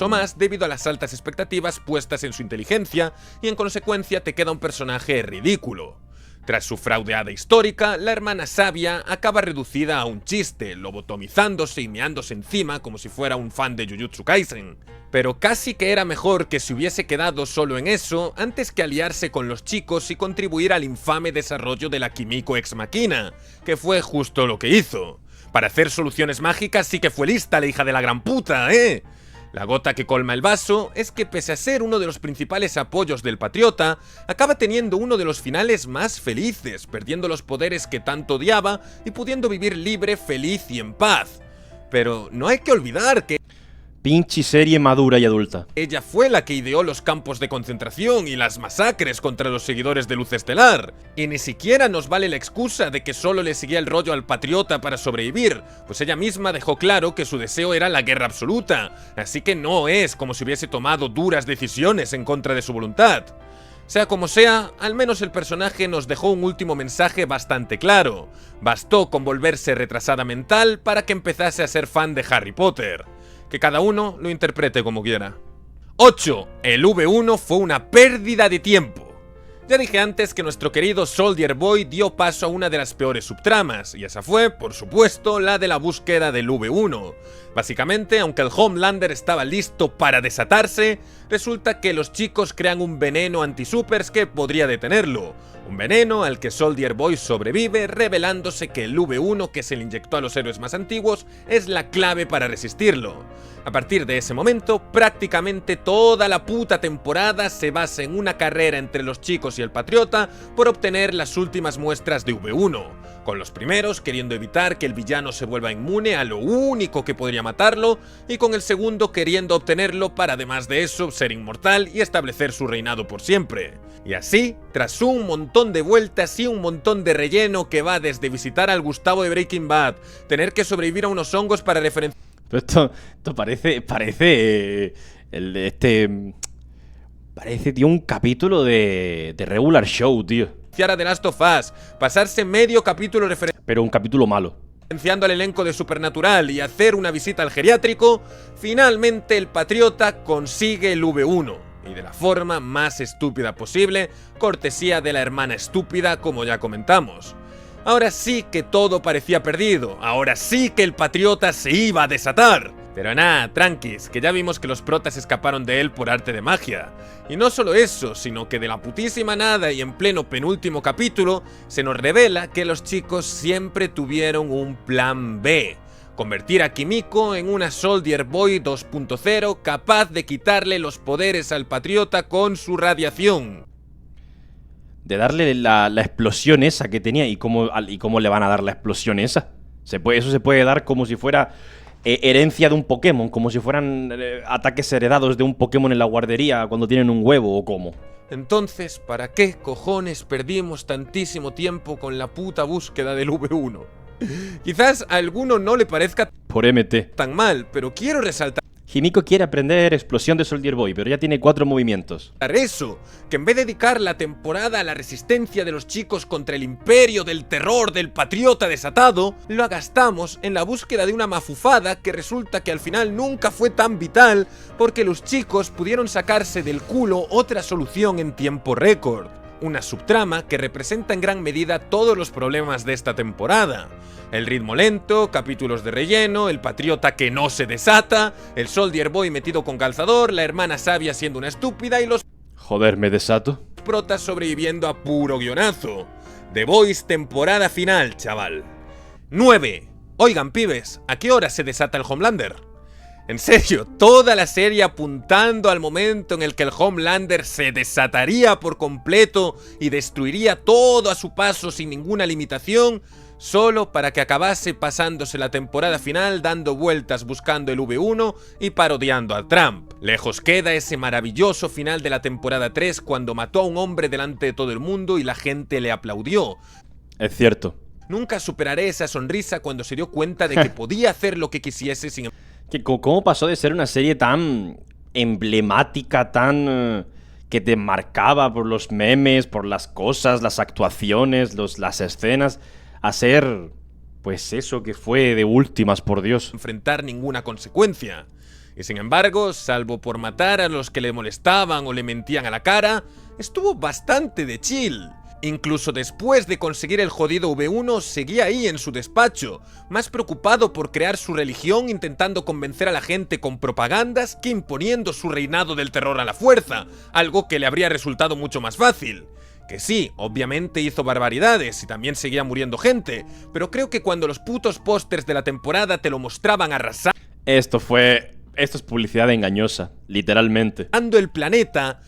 más debido a las altas expectativas puestas en su inteligencia y en consecuencia te queda un personaje ridículo. Tras su fraudeada histórica, la hermana sabia acaba reducida a un chiste, lobotomizándose y meándose encima como si fuera un fan de Jujutsu Kaisen. Pero casi que era mejor que se hubiese quedado solo en eso antes que aliarse con los chicos y contribuir al infame desarrollo de la Kimiko Ex Machina, que fue justo lo que hizo. Para hacer soluciones mágicas sí que fue lista la hija de la gran puta, ¿eh? La gota que colma el vaso es que pese a ser uno de los principales apoyos del Patriota, acaba teniendo uno de los finales más felices, perdiendo los poderes que tanto odiaba y pudiendo vivir libre, feliz y en paz. Pero no hay que olvidar que pinche serie madura y adulta. ella fue la que ideó los campos de concentración y las masacres contra los seguidores de Luz Estelar. Y ni siquiera nos vale la excusa de que solo le seguía el rollo al Patriota para sobrevivir, pues ella misma dejó claro que su deseo era la guerra absoluta, así que no es como si hubiese tomado duras decisiones en contra de su voluntad. Sea como sea, al menos el personaje nos dejó un último mensaje bastante claro. Bastó con volverse retrasada mental para que empezase a ser fan de Harry Potter. Que cada uno lo interprete como quiera. 8. El V1 fue una pérdida de tiempo. Ya dije antes que nuestro querido Soldier Boy dio paso a una de las peores subtramas, y esa fue, por supuesto, la de la búsqueda del V1. Básicamente, aunque el Homelander estaba listo para desatarse, resulta que los chicos crean un veneno anti-supers que podría detenerlo. Un veneno al que Soldier Boy sobrevive, revelándose que el V1 que se le inyectó a los héroes más antiguos es la clave para resistirlo. A partir de ese momento, prácticamente toda la puta temporada se basa en una carrera entre los chicos y el Patriota por obtener las últimas muestras de V1, con los primeros queriendo evitar que el villano se vuelva inmune a lo único que podría matarlo, y con el segundo queriendo obtenerlo para además de eso ser inmortal y establecer su reinado por siempre. Y así, tras un montón de vueltas y un montón de relleno que va desde visitar al Gustavo de Breaking Bad, tener que sobrevivir a unos hongos para referenciar... Esto parece tío, un capítulo de Regular Show, tío. a The Last of Us, pasarse medio capítulo Pero un capítulo malo. referenciando al elenco de Supernatural y hacer una visita al geriátrico, finalmente el Patriota consigue el V1. Y de la forma más estúpida posible, cortesía de la hermana estúpida, como ya comentamos. Ahora sí que todo parecía perdido, ahora sí que el Patriota se iba a desatar. Pero nada, tranquis, que ya vimos que los protas escaparon de él por arte de magia. Y no solo eso, sino que de la putísima nada y en pleno penúltimo capítulo, se nos revela que los chicos siempre tuvieron un plan B. Convertir a Kimiko en una Soldier Boy 2.0 capaz de quitarle los poderes al Patriota con su radiación. De darle la explosión esa que tenía y cómo le van a dar la explosión esa. Eso se puede dar como si fuera herencia de un Pokémon, como si fueran ataques heredados de un Pokémon en la guardería cuando tienen un huevo o cómo. Entonces, ¿para qué cojones perdimos tantísimo tiempo con la puta búsqueda del V1? Quizás a alguno no le parezca por MT tan mal, pero quiero resaltar Himiko quiere aprender explosión de Soldier Boy, pero ya tiene 4 movimientos. eso, que en vez de dedicar la temporada a la resistencia de los chicos contra el imperio del terror del Patriota desatado, lo gastamos en la búsqueda de una mafufada que resulta que al final nunca fue tan vital porque los chicos pudieron sacarse del culo otra solución en tiempo récord. una subtrama que representa en gran medida todos los problemas de esta temporada. El ritmo lento, capítulos de relleno, el patriota que no se desata, el Soldier Boy metido con calzador, la hermana sabia siendo una estúpida y los Joder, me desato. protas sobreviviendo a puro guionazo. The Boys temporada final, chaval. 9. Oigan, pibes, ¿a qué hora se desata el Homelander? En serio, toda la serie apuntando al momento en el que el Homelander se desataría por completo y destruiría todo a su paso sin ninguna limitación, solo para que acabase pasándose la temporada final dando vueltas buscando el V1 y parodiando a Trump. Lejos queda ese maravilloso final de la temporada 3 cuando mató a un hombre delante de todo el mundo y la gente le aplaudió. Es cierto. Nunca superaré esa sonrisa cuando se dio cuenta de que podía hacer lo que quisiese sin... ¿Cómo pasó de ser una serie tan emblemática, tan... que te marcaba por los memes, por las cosas, las actuaciones, las escenas, a ser... pues eso que fue de últimas, por Dios. enfrentar ninguna consecuencia? Y sin embargo, salvo por matar a los que le molestaban o le mentían a la cara, estuvo bastante de chill. Incluso después de conseguir el jodido V1, seguía ahí en su despacho, más preocupado por crear su religión intentando convencer a la gente con propagandas que imponiendo su reinado del terror a la fuerza, algo que le habría resultado mucho más fácil. Que sí, obviamente hizo barbaridades y también seguía muriendo gente, pero creo que cuando los putos pósters de la temporada te lo mostraban arrasando Esto es publicidad engañosa, literalmente. el planeta,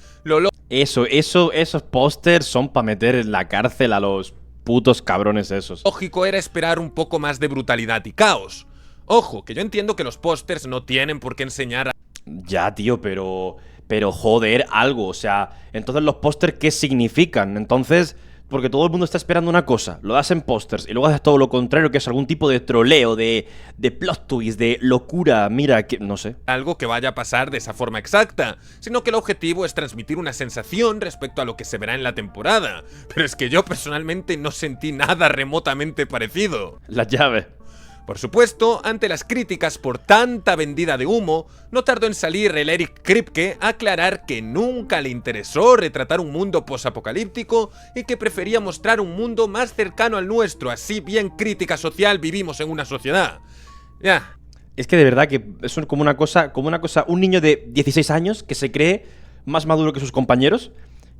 Esos pósters son para meter en la cárcel a los putos cabrones esos. lógico era esperar un poco más de brutalidad y caos. Ojo, que yo entiendo que los pósters no tienen por qué enseñar a... Ya, tío, pero joder, algo, o sea, entonces los pósters, ¿qué significan? Entonces, porque todo el mundo está esperando una cosa, lo das en pósters y luego haces todo lo contrario, que es algún tipo de troleo, de plot twist, de locura, mira, que no sé. algo que vaya a pasar de esa forma exacta, sino que el objetivo es transmitir una sensación respecto a lo que se verá en la temporada. Pero es que yo personalmente no sentí nada remotamente parecido. La llave. Por supuesto, ante las críticas por tanta vendida de humo, no tardó en salir el Eric Kripke a aclarar que nunca le interesó retratar un mundo posapocalíptico y que prefería mostrar un mundo más cercano al nuestro, así bien crítica social vivimos en una sociedad. Ya. Es que de verdad que es como una cosa, un niño de 16 años que se cree más maduro que sus compañeros,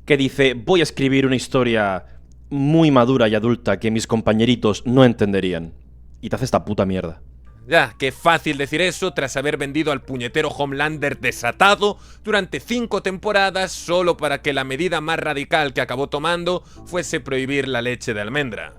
que dice, voy a escribir una historia muy madura y adulta que mis compañeritos no entenderían. Y te hace esta puta mierda. Ya, qué fácil decir eso tras haber vendido al puñetero Homelander desatado durante 5 temporadas solo para que la medida más radical que acabó tomando fuese prohibir la leche de almendra.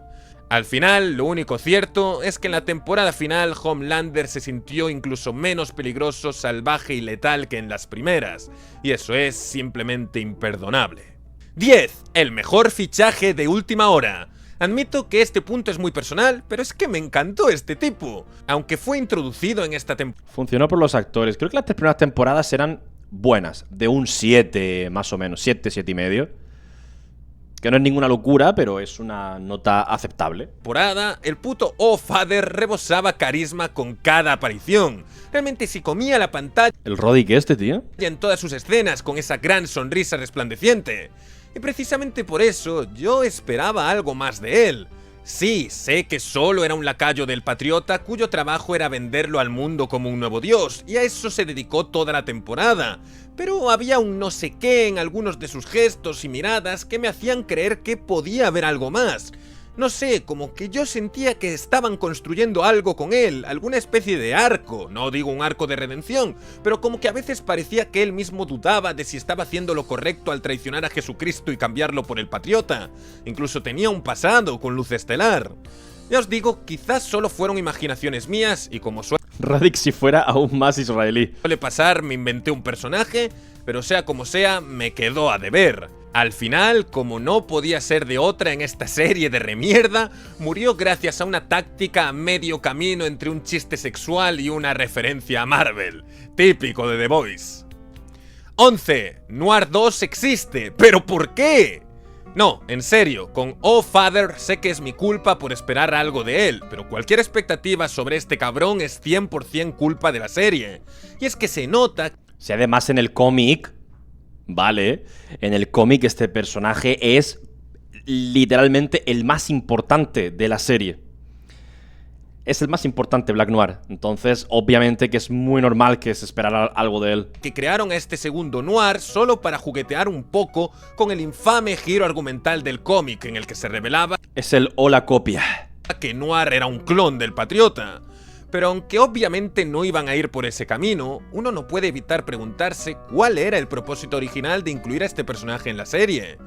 Al final, lo único cierto es que en la temporada final Homelander se sintió incluso menos peligroso, salvaje y letal que en las primeras, y eso es simplemente imperdonable. 10. El mejor fichaje de última hora. Admito que este punto es muy personal, pero es que me encantó este tipo. Aunque fue introducido en esta temporada... Funcionó por los actores. Creo que las 3 primeras temporadas eran buenas, de un 7 más o menos, 7, 7,5. Que no es ninguna locura, pero es una nota aceptable. El puto All-Father rebosaba carisma con cada aparición. Realmente si comía la pantalla El Roddick este, tío. en todas sus escenas con esa gran sonrisa resplandeciente. Y precisamente por eso yo esperaba algo más de él. Sí, sé que solo era un lacayo del patriota cuyo trabajo era venderlo al mundo como un nuevo dios, y a eso se dedicó toda la temporada. Pero había un no sé qué en algunos de sus gestos y miradas que me hacían creer que podía haber algo más. No sé, como que yo sentía que estaban construyendo algo con él, alguna especie de arco, no digo un arco de redención, pero como que a veces parecía que él mismo dudaba de si estaba haciendo lo correcto al traicionar a Jesucristo y cambiarlo por el patriota. Incluso tenía un pasado con luz estelar. Ya os digo, quizás solo fueron imaginaciones mías y como Roddick si fuera aún más israelí. suele pasar, me inventé un personaje, pero sea como sea, me quedó a deber. Al final, como no podía ser de otra en esta serie de remierda, murió gracias a una táctica a medio camino entre un chiste sexual y una referencia a Marvel, típico de The Boys. 11. Noir 2 existe, ¿pero por qué? No, en serio, con Oh Father sé que es mi culpa por esperar algo de él, pero cualquier expectativa sobre este cabrón es 100% culpa de la serie. Y es que se nota... Si además en el cómic... Vale, en el cómic este personaje es literalmente el más importante de la serie. Es el más importante, Black Noir. Entonces, obviamente que es muy normal que se esperara algo de él. Que crearon a este segundo Noir solo para juguetear un poco con el infame giro argumental del cómic, en el que se revelaba Es el hola copia. que Noir era un clon del Patriota. Pero aunque obviamente no iban a ir por ese camino, uno no puede evitar preguntarse cuál era el propósito original de incluir a este personaje en la serie.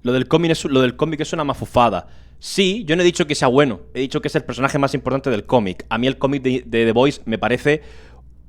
Lo del cómic es una mafufada. Sí, yo no he dicho que sea bueno, he dicho que es el personaje más importante del cómic. A mí el cómic de The Boys me parece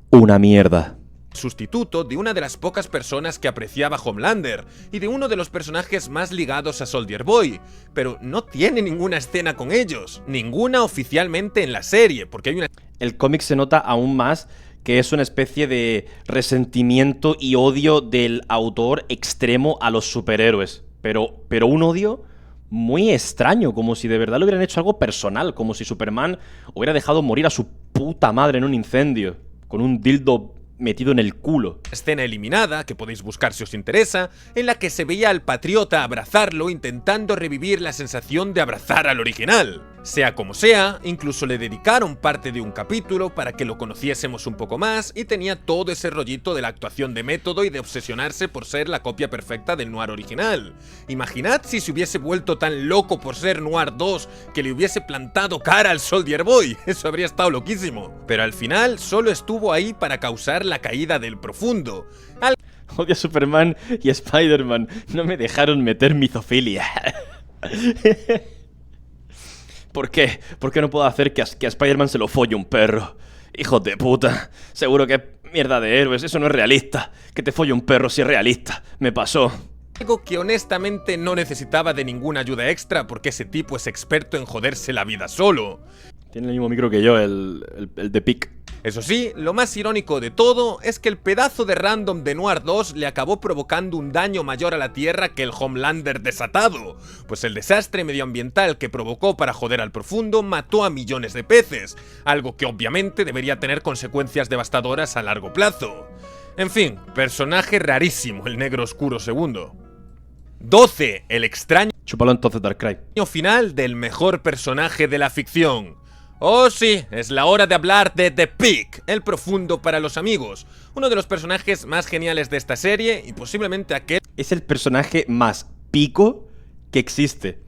una mierda. Sustituto de una de las pocas personas que apreciaba Homelander y de uno de los personajes más ligados a Soldier Boy, pero no tiene ninguna escena con ellos, ninguna oficialmente en la serie, porque hay una... El cómic se nota aún más que es una especie de resentimiento y odio del autor extremo a los superhéroes, pero un odio muy extraño, como si de verdad le hubieran hecho algo personal, como si Superman hubiera dejado morir a su puta madre en un incendio, con un dildo metido en el culo. Escena eliminada, que podéis buscar si os interesa, en la que se veía al Patriota abrazarlo intentando revivir la sensación de abrazar al original. Sea como sea, incluso le dedicaron parte de un capítulo para que lo conociésemos un poco más y tenía todo ese rollito de la actuación de método y de obsesionarse por ser la copia perfecta del Noir original. Imaginad si se hubiese vuelto tan loco por ser Noir 2 que le hubiese plantado cara al Soldier Boy, eso habría estado loquísimo. Pero al final solo estuvo ahí para causar la caída del Profundo. Odio a Superman y a Spider-Man, no me dejaron meter mizofilia. ¿Por qué? ¿Por qué no puedo hacer que a Spider-Man se lo folle un perro? Hijos de puta. Seguro que es mierda de héroes, eso no es realista. Que te folle un perro si es realista. Me pasó. Algo que honestamente no necesitaba de ninguna ayuda extra porque ese tipo es experto en joderse la vida solo. Tiene el mismo micro que yo, el de Pic. Eso sí, lo más irónico de todo es que el pedazo de random de Noir 2 le acabó provocando un daño mayor a la Tierra que el Homelander desatado, pues el desastre medioambiental que provocó para joder al Profundo mató a millones de peces, algo que obviamente debería tener consecuencias devastadoras a largo plazo. En fin, personaje rarísimo el Negro Oscuro II. 12. El extraño Chúpalo entonces, Darkrai. final del mejor personaje de la ficción. Oh sí, es la hora de hablar de The Pig, el Profundo para los amigos, uno de los personajes más geniales de esta serie y posiblemente aquel... Es el personaje más pico que existe.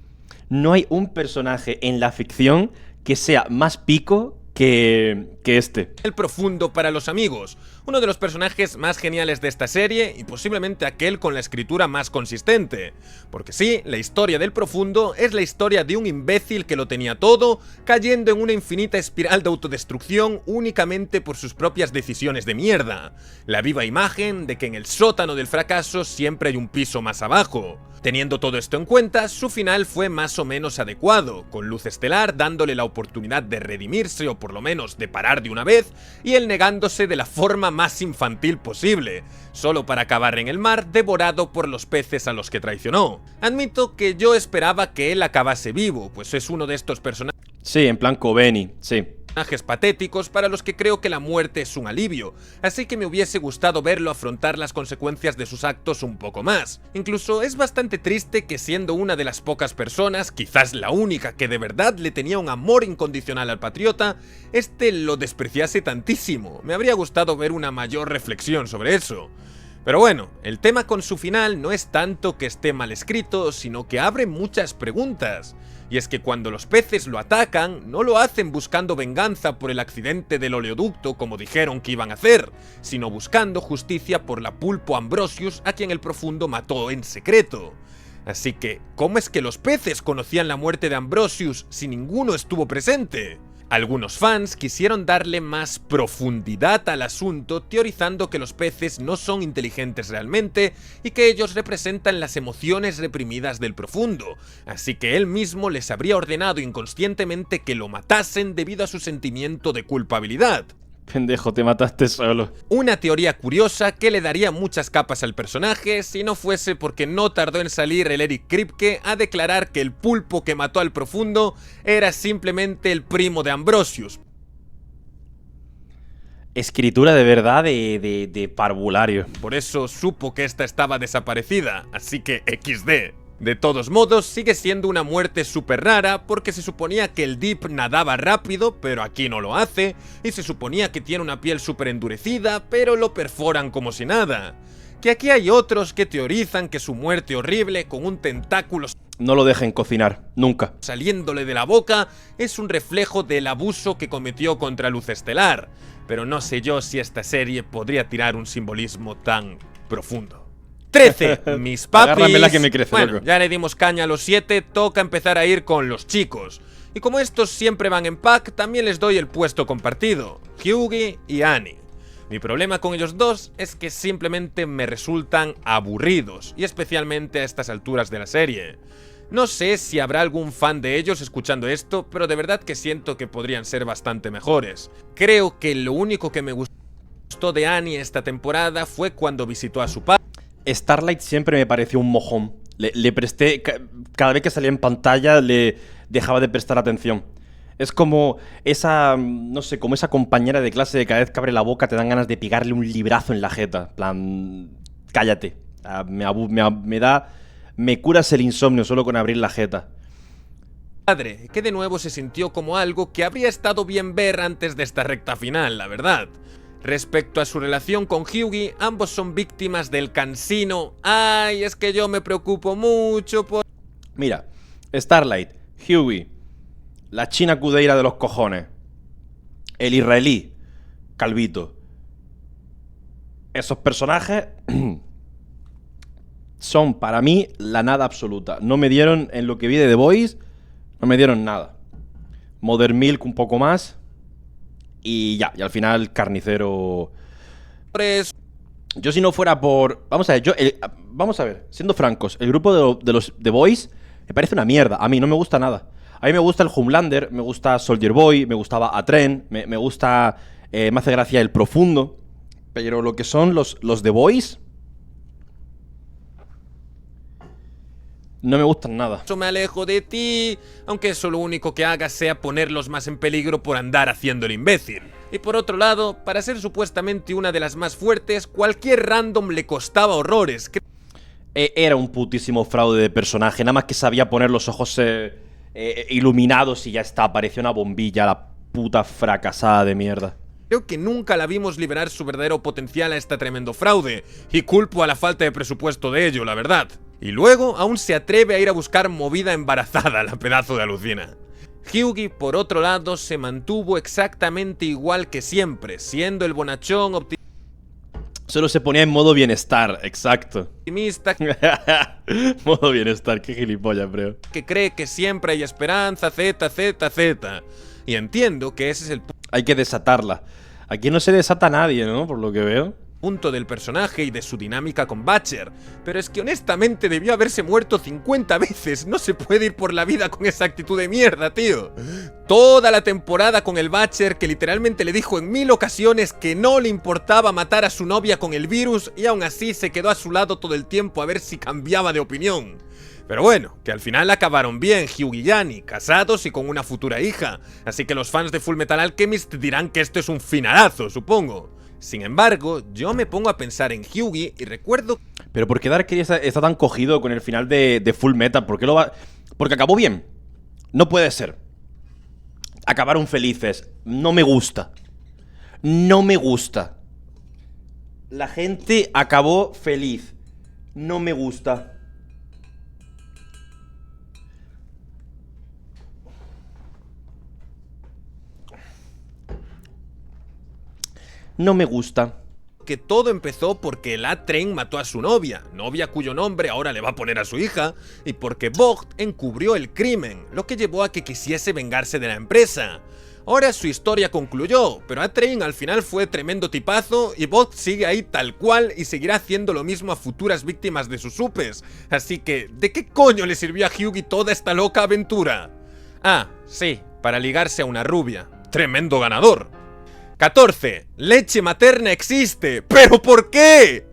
No hay un personaje en la ficción que sea más pico que este. El Profundo para los amigos, uno de los personajes más geniales de esta serie y posiblemente aquel con la escritura más consistente. Porque sí, la historia del Profundo es la historia de un imbécil que lo tenía todo, cayendo en una infinita espiral de autodestrucción únicamente por sus propias decisiones de mierda. La viva imagen de que en el sótano del fracaso siempre hay un piso más abajo. Teniendo todo esto en cuenta, su final fue más o menos adecuado, con Luz Estelar dándole la oportunidad de redimirse o por lo menos de parar de una vez, y él negándose de la forma más infantil posible, solo para acabar en el mar devorado por los peces a los que traicionó. Admito que yo esperaba que él acabase vivo, pues es uno de estos personajes... Sí, en plan Kobeni, sí. Patéticos para los que creo que la muerte es un alivio, así que me hubiese gustado verlo afrontar las consecuencias de sus actos un poco más. Incluso es bastante triste que siendo una de las pocas personas, quizás la única que de verdad le tenía un amor incondicional al Patriota, este lo despreciase tantísimo. Me habría gustado ver una mayor reflexión sobre eso. Pero bueno, el tema con su final no es tanto que esté mal escrito, sino que abre muchas preguntas. Y es que cuando los peces lo atacan, no lo hacen buscando venganza por el accidente del oleoducto como dijeron que iban a hacer, sino buscando justicia por la Pulpo Ambrosius a quien el Profundo mató en secreto. Así que, ¿cómo es que los peces conocían la muerte de Ambrosius si ninguno estuvo presente? Algunos fans quisieron darle más profundidad al asunto, teorizando que los peces no son inteligentes realmente y que ellos representan las emociones reprimidas del Profundo, así que él mismo les habría ordenado inconscientemente que lo matasen debido a su sentimiento de culpabilidad. Pendejo, te mataste solo. Una teoría curiosa que le daría muchas capas al personaje si no fuese porque no tardó en salir el Eric Kripke a declarar que el pulpo que mató al Profundo era simplemente el primo de Ambrosius. Escritura de verdad de parvulario. Por eso supo que esta estaba desaparecida, así que XD. De todos modos, sigue siendo una muerte súper rara porque se suponía que el Deep nadaba rápido, pero aquí no lo hace, y se suponía que tiene una piel súper endurecida, pero lo perforan como si nada. Que aquí hay otros que teorizan que su muerte horrible con un tentáculo No lo dejen cocinar, nunca. saliéndole de la boca es un reflejo del abuso que cometió contra Luz Estelar, pero no sé yo si esta serie podría tirar un simbolismo tan profundo. 13. Mis papis. Agárramela que me crece, bueno, loco. ya le dimos caña a los 7, toca empezar a ir con los chicos. Y como estos siempre van en pack, también les doy el puesto compartido, Hyugi y Annie. Mi problema con ellos dos es que simplemente me resultan aburridos, y especialmente a estas alturas de la serie. No sé si habrá algún fan de ellos escuchando esto, pero de verdad que siento que podrían ser bastante mejores. Creo que lo único que me gustó de Annie esta temporada fue cuando visitó a su padre. Starlight siempre me pareció un mojón. Le presté... Cada vez que salía en pantalla le dejaba de prestar atención. Es como esa... No sé, como esa compañera de clase de cada vez que abre la boca te dan ganas de pegarle un librazo en la jeta. En plan... Cállate. Me curas el insomnio solo con abrir la jeta. Padre, que de nuevo se sintió como algo que habría estado bien ver antes de esta recta final, la verdad. Respecto a su relación con Hyugi, ambos son víctimas del cansino. Ay, es que yo me preocupo mucho por... Mira, Starlight, Hyugi, la china cudeira de los cojones, el israelí, Calvito. Esos personajes son para mí la nada absoluta. No me dieron, en lo que vi de The Boys, no me dieron nada. Mother Milk un poco más. Y ya, y al final Carnicero. Yo si no fuera por... Vamos a ver, vamos a ver, siendo francos, el grupo de los The Boys me parece una mierda. A mí no me gusta nada. A mí me gusta el Homelander, me gusta Soldier Boy, me gustaba Atren, me gusta... me hace gracia el Profundo. Pero lo que son los The Boys... No me gustan nada. Eso me alejo de ti, aunque eso lo único que haga sea ponerlos más en peligro por andar haciendo el imbécil. Y por otro lado, para ser supuestamente una de las más fuertes, cualquier random le costaba horrores. Era un putísimo fraude de personaje, nada más que sabía poner los ojos iluminados y ya está, parecía una bombilla, la puta fracasada de mierda. Creo que nunca la vimos liberar su verdadero potencial a este tremendo fraude, y culpo a la falta de presupuesto de ello, la verdad. Y luego aún se atreve a ir a buscar movida embarazada, la pedazo de alucina. Hyugi, por otro lado, se mantuvo exactamente igual que siempre, siendo el bonachón Solo se ponía en modo bienestar, exacto. optimista Modo bienestar, qué gilipollas, bro. que cree que siempre hay esperanza, z. Y entiendo que ese es el Hay que desatarla. Aquí no se desata nadie, ¿no? Por lo que veo. punto del personaje y de su dinámica con Butcher, pero es que honestamente debió haberse muerto 50 veces, no se puede ir por la vida con esa actitud de mierda, tío. Toda la temporada con el Butcher que literalmente le dijo en 1000 ocasiones que no le importaba matar a su novia con el virus y aún así se quedó a su lado todo el tiempo a ver si cambiaba de opinión. Pero bueno, que al final acabaron bien Hyugi y Annie, casados y con una futura hija, así que los fans de Fullmetal Alchemist dirán que esto es un finalazo, supongo. Sin embargo, yo me pongo a pensar en Hyugi y recuerdo... Pero ¿por qué Dark está tan cogido con el final de Full Metal? ¿Por qué lo va...? Porque acabó bien. No puede ser. Acabaron felices. No me gusta. No me gusta. La gente acabó feliz. No me gusta. No me gusta. que todo empezó porque el A-Train mató a su novia cuyo nombre ahora le va a poner a su hija, y porque Vogt encubrió el crimen, lo que llevó a que quisiese vengarse de la empresa. Ahora su historia concluyó, pero A-Train al final fue tremendo tipazo y Vogt sigue ahí tal cual y seguirá haciendo lo mismo a futuras víctimas de sus supes. Así que, ¿de qué coño le sirvió a Hyugi toda esta loca aventura? Ah, sí, para ligarse a una rubia. Tremendo ganador. 14. Leche materna existe. ¿Pero por qué?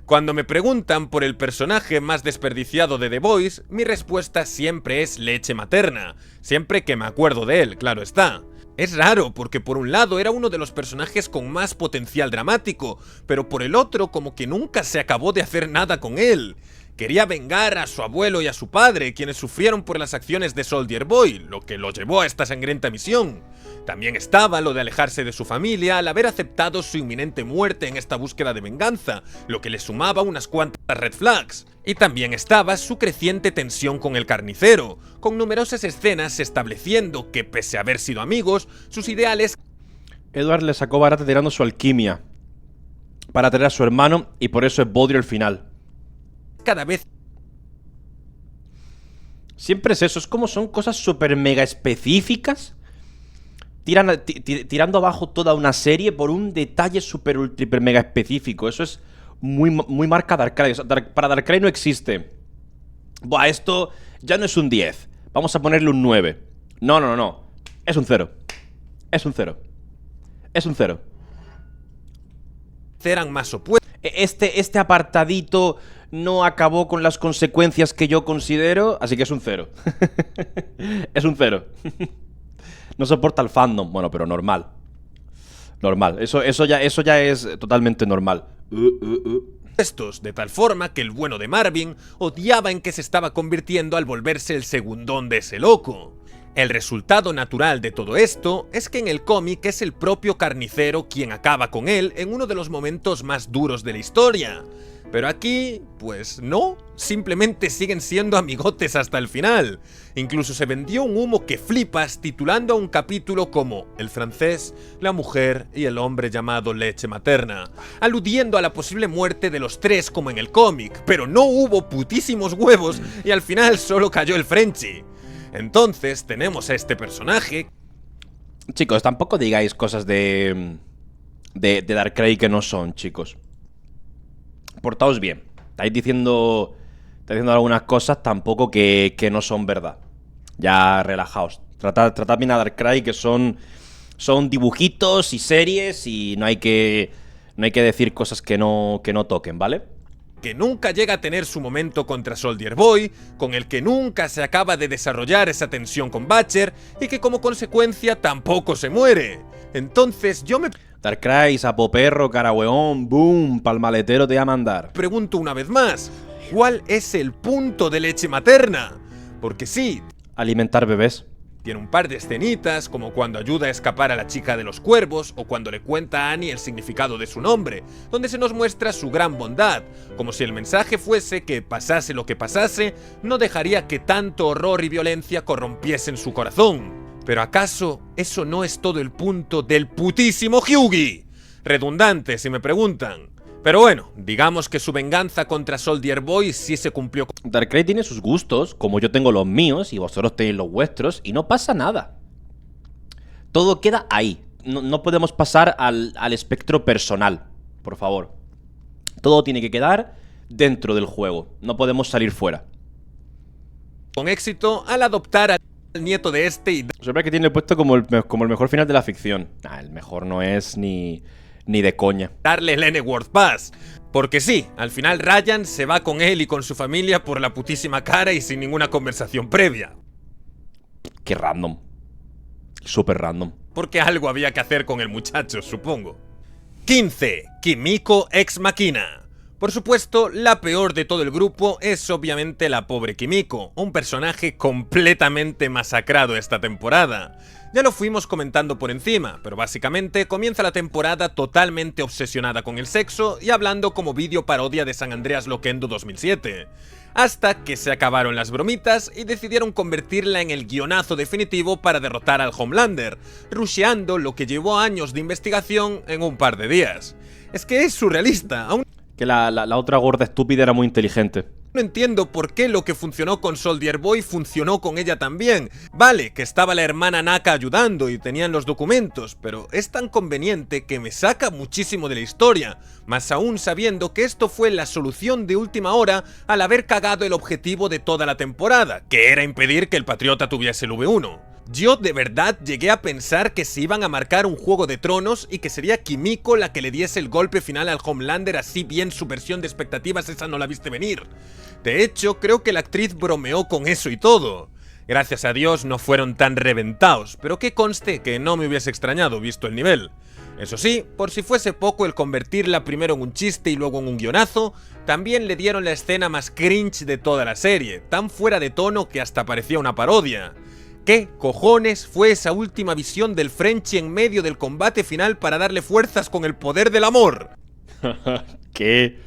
Cuando me preguntan por el personaje más desperdiciado de The Boys, mi respuesta siempre es leche materna. Siempre que me acuerdo de él, claro está. Es raro porque por un lado era uno de los personajes con más potencial dramático, pero por el otro como que nunca se acabó de hacer nada con él. Quería vengar a su abuelo y a su padre, quienes sufrieron por las acciones de Soldier Boy, lo que lo llevó a esta sangrienta misión. También estaba lo de alejarse de su familia al haber aceptado su inminente muerte en esta búsqueda de venganza, lo que le sumaba unas cuantas red flags. Y también estaba su creciente tensión con el carnicero, con numerosas escenas estableciendo que, pese a haber sido amigos, sus ideales... Edward le sacó barata tirando su alquimia para traer a su hermano y por eso es Bodrio el final. cada vez... Siempre es eso, es como son cosas súper mega específicas. Tirando abajo toda una serie por un detalle súper ultra hiper mega específico. Eso es muy marca Darkrai. Para Darkrai no existe. Buah, esto ya no es un 10. Vamos a ponerle un 9. No. Es un 0. Es un 0. Es un 0. Eran más opuestos. Este apartadito no acabó con las consecuencias que yo considero, así que es un 0. Es un 0. No soporta el fandom. Bueno, pero normal. Normal. Eso ya es totalmente normal. De tal forma que el bueno de Marvin odiaba en que se estaba convirtiendo al volverse el segundón de ese loco. El resultado natural de todo esto es que en el cómic es el propio carnicero quien acaba con él en uno de los momentos más duros de la historia. Pero aquí, pues no, simplemente siguen siendo amigotes hasta el final. Incluso se vendió un humo que flipas titulando a un capítulo como El francés, la mujer y el hombre llamado leche materna, aludiendo a la posible muerte de los tres como en el cómic, pero no hubo putísimos huevos y al final solo cayó el Frenchie. Entonces tenemos a este personaje... Chicos, tampoco digáis cosas de Darkrai que no son, chicos. Portaos bien. Estáis diciendo algunas cosas tampoco que no son verdad. Ya relajaos. Tratad bien a Darkrai, que son dibujitos y series y no hay que decir cosas que no toquen, ¿vale? Que nunca llega a tener su momento contra Soldier Boy, con el que nunca se acaba de desarrollar esa tensión con Butcher y que como consecuencia tampoco se muere. Entonces yo me... Darkrai, sapo perro, cara hueón, boom, pa'l maletero te voy a mandar. Pregunto una vez más, ¿cuál es el punto de leche materna? Porque sí, alimentar bebés. tiene un par de escenitas, como cuando ayuda a escapar a la chica de los cuervos o cuando le cuenta a Annie el significado de su nombre, donde se nos muestra su gran bondad, como si el mensaje fuese que, pasase lo que pasase, no dejaría que tanto horror y violencia corrompiesen su corazón. ¿Pero acaso eso no es todo el punto del putísimo Hyugi? Redundante, si me preguntan. Pero bueno, digamos que su venganza contra Soldier Boy sí se cumplió. Darkrai tiene sus gustos, como yo tengo los míos y vosotros tenéis los vuestros, y no pasa nada. Todo queda ahí. No podemos pasar al espectro personal, por favor. Todo tiene que quedar dentro del juego. No podemos salir fuera. Con éxito al adoptar al nieto de este y... Siempre que tiene puesto como el mejor final de la ficción. El mejor no es ni de coña. Darle el N-Word Pass. Porque sí, al final Ryan se va con él y con su familia por la putísima cara y sin ninguna conversación previa. Qué random. Súper random. Porque algo había que hacer con el muchacho, supongo. 15. Kimiko Ex Machina. Por supuesto, la peor de todo el grupo es obviamente la pobre Kimiko, un personaje completamente masacrado esta temporada. Ya lo fuimos comentando por encima, pero básicamente comienza la temporada totalmente obsesionada con el sexo y hablando como vídeo parodia de San Andreas Loquendo 2007. Hasta que se acabaron las bromitas y decidieron convertirla en el guionazo definitivo para derrotar al Homelander, rusheando lo que llevó años de investigación en un par de días. Es que es surrealista, aún... Que la otra gorda estúpida era muy inteligente. No entiendo por qué lo que funcionó con Soldier Boy funcionó con ella también. Vale, que estaba la hermana Naka ayudando y tenían los documentos, pero es tan conveniente que me saca muchísimo de la historia, más aún sabiendo que esto fue la solución de última hora al haber cagado el objetivo de toda la temporada, que era impedir que el Patriota tuviese el V1. Yo de verdad llegué a pensar que se iban a marcar un Juego de Tronos y que sería Kimiko la que le diese el golpe final al Homelander, así bien su versión de expectativas esa no la viste venir. De hecho, creo que la actriz bromeó con eso y todo. Gracias a Dios no fueron tan reventados, pero que conste que no me hubiese extrañado visto el nivel. Eso sí, por si fuese poco el convertirla primero en un chiste y luego en un guionazo, también le dieron la escena más cringe de toda la serie, tan fuera de tono que hasta parecía una parodia. ¿Qué cojones fue esa última visión del Frenchie en medio del combate final para darle fuerzas con el poder del amor? ¿Qué?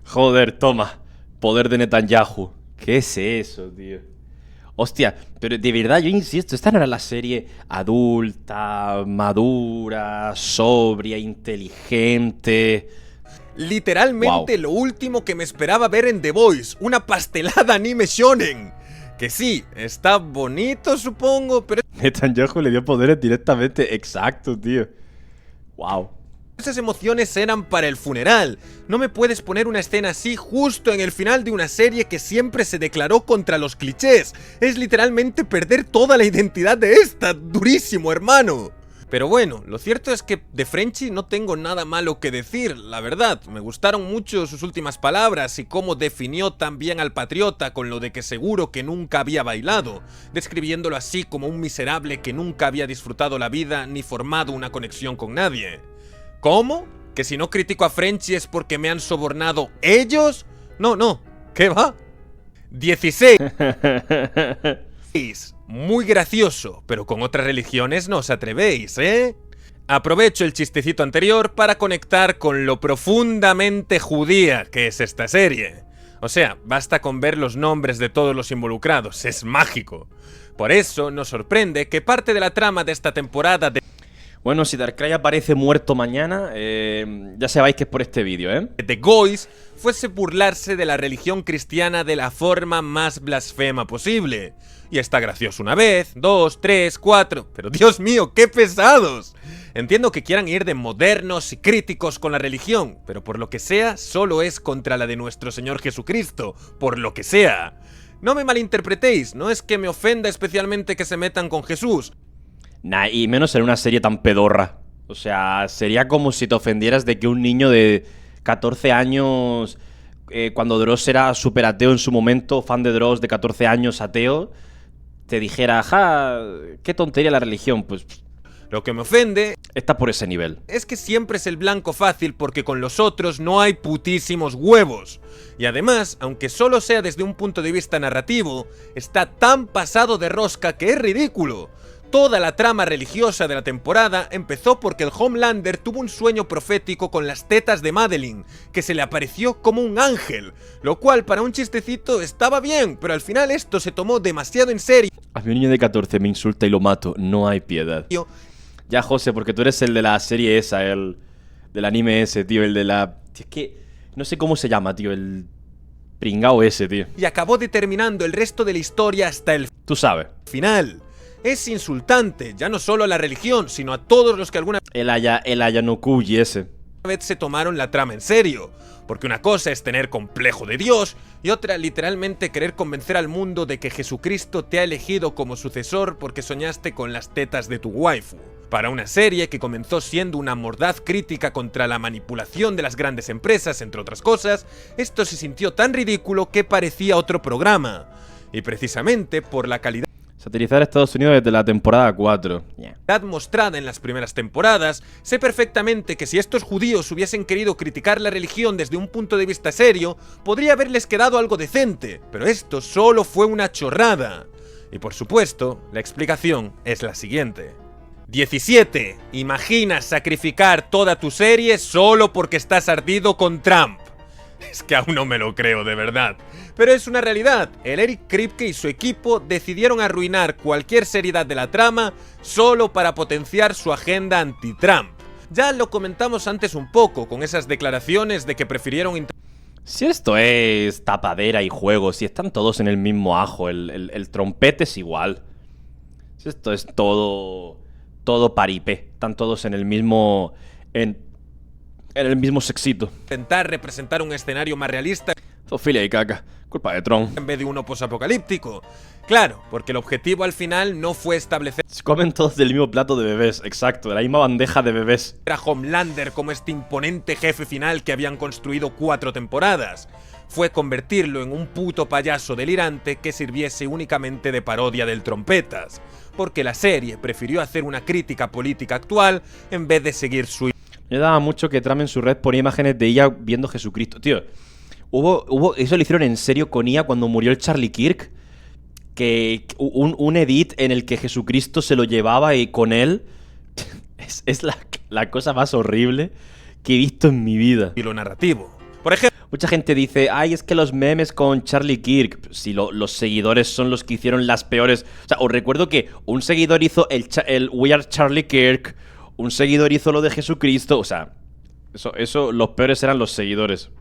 Joder, toma. Poder de Netanyahu. ¿Qué es eso, tío? Hostia, pero de verdad, yo insisto, esta no era la serie adulta, madura, sobria, inteligente. Literalmente lo último que me esperaba ver en The Voice, una pastelada anime shonen. Que sí, está bonito supongo, pero Netanyahu le dio poderes directamente, exacto, tío. Wow. esas emociones eran para el funeral. No me puedes poner una escena así justo en el final de una serie que siempre se declaró contra los clichés. Es literalmente perder toda la identidad de esta. Durísimo, hermano. Pero bueno, lo cierto es que de Frenchie no tengo nada malo que decir, la verdad. Me gustaron mucho sus últimas palabras y cómo definió tan bien al patriota con lo de que seguro que nunca había bailado, describiéndolo así como un miserable que nunca había disfrutado la vida ni formado una conexión con nadie. ¿Cómo? ¿Que si no critico a Frenchie es porque me han sobornado ellos? No, ¿qué va? 16. Muy gracioso, pero con otras religiones no os atrevéis, ¿eh? Aprovecho el chistecito anterior para conectar con lo profundamente judía que es esta serie. O sea, basta con ver los nombres de todos los involucrados, es mágico. Por eso nos sorprende que parte de la trama de esta temporada de Bueno, si Darkrai aparece muerto mañana, ya sabéis que es por este vídeo, ¿eh? The Goys fuese burlarse de la religión cristiana de la forma más blasfema posible. Y está gracioso una vez, 2, 3, 4... Pero Dios mío, ¡qué pesados! Entiendo que quieran ir de modernos y críticos con la religión, pero por lo que sea, solo es contra la de nuestro Señor Jesucristo, por lo que sea. No me malinterpretéis, no es que me ofenda especialmente que se metan con Jesús. Nah, y menos en una serie tan pedorra. O sea, sería como si te ofendieras de que un niño de 14 años, cuando Dross era súper ateo en su momento, fan de Dross de 14 años, ateo, te dijera, ja, qué tontería la religión. Pues Lo que me ofende está por ese nivel. es que siempre es el blanco fácil porque con los otros no hay putísimos huevos. Y además, aunque solo sea desde un punto de vista narrativo, está tan pasado de rosca que es ridículo. Toda la trama religiosa de la temporada empezó porque el Homelander tuvo un sueño profético con las tetas de Madeline, que se le apareció como un ángel, lo cual para un chistecito estaba bien, pero al final esto se tomó demasiado en serio. A mi niño de 14 me insulta y lo mato, no hay piedad. Ya, José, porque tú eres el de la serie esa, el del anime ese, tío, el de la... Es que no sé cómo se llama, tío, el pringao ese, tío. Y acabó determinando el resto de la historia hasta el Tú sabes. final. Es insultante, ya no solo a la religión, sino a todos los que alguna El Ayanokuji ese. vez se tomaron la trama en serio. Porque una cosa es tener complejo de Dios y otra literalmente querer convencer al mundo de que Jesucristo te ha elegido como sucesor porque soñaste con las tetas de tu waifu. Para una serie que comenzó siendo una mordaz crítica contra la manipulación de las grandes empresas, entre otras cosas, esto se sintió tan ridículo que parecía otro programa. Y precisamente por la calidad Satirizar a Estados Unidos desde la temporada 4. mostrada en las primeras temporadas, sé perfectamente que si estos judíos hubiesen querido criticar la religión desde un punto de vista serio, podría haberles quedado algo decente, pero esto solo fue una chorrada. Y por supuesto, la explicación es la siguiente. 17. Imaginas sacrificar toda tu serie solo porque estás ardido con Trump. Es que aún no me lo creo, de verdad. Pero es una realidad. El Eric Kripke y su equipo decidieron arruinar cualquier seriedad de la trama solo para potenciar su agenda anti-Trump. Ya lo comentamos antes un poco, con esas declaraciones de que prefirieron... Si esto es tapadera y juego, si están todos en el mismo ajo, el trompete es igual. Si esto es todo paripé, están todos en el mismo... En el mismo sexito. Intentar representar un escenario más realista Zoofilia y caca. Culpa de Tron. en vez de uno posapocalíptico. Claro, porque el objetivo al final no fue establecer Se comen todos del mismo plato de bebés, exacto, de la misma bandeja de bebés. a Homelander como este imponente jefe final que habían construido 4 temporadas. Fue convertirlo en un puto payaso delirante que sirviese únicamente de parodia del trompetas. porque la serie prefirió hacer una crítica política actual en vez de seguir su... Me daba mucho que Trump en su red ponía imágenes de ella viendo Jesucristo. Tío, eso lo hicieron en serio con ella cuando murió el Charlie Kirk. Que un edit en el que Jesucristo se lo llevaba y con él es la cosa más horrible que he visto en mi vida. Y lo narrativo. Por ejemplo, mucha gente dice, ay, es que los memes con Charlie Kirk, si los seguidores son los que hicieron las peores... O sea, os recuerdo que un seguidor hizo el We Are Charlie Kirk, un seguidor hizo lo de Jesucristo, o sea, eso los peores eran los seguidores.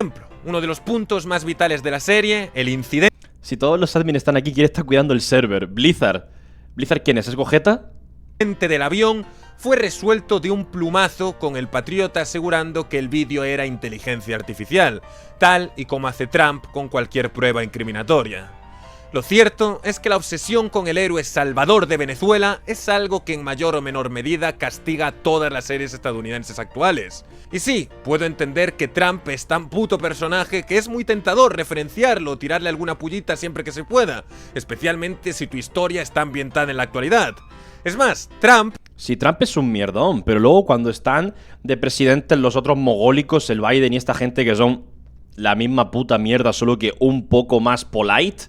Uno de los puntos más vitales de la serie, el incidente... Si todos los admins están aquí, ¿quién está cuidando el server? Blizzard. ¿Blizzard quién es? ¿Es Gogeta? Del avión fue resuelto de un plumazo, con el patriota asegurando que el vídeo era inteligencia artificial, tal y como hace Trump con cualquier prueba incriminatoria. Lo cierto es que la obsesión con el héroe salvador de Venezuela es algo que en mayor o menor medida castiga a todas las series estadounidenses actuales. Y sí, puedo entender que Trump es tan puto personaje que es muy tentador referenciarlo o tirarle alguna pullita siempre que se pueda, especialmente si tu historia está ambientada en la actualidad. Es más, Trump... Sí, Trump es un mierdón, pero luego cuando están de presidentes los otros mogólicos, el Biden y esta gente que son la misma puta mierda, solo que un poco más polite...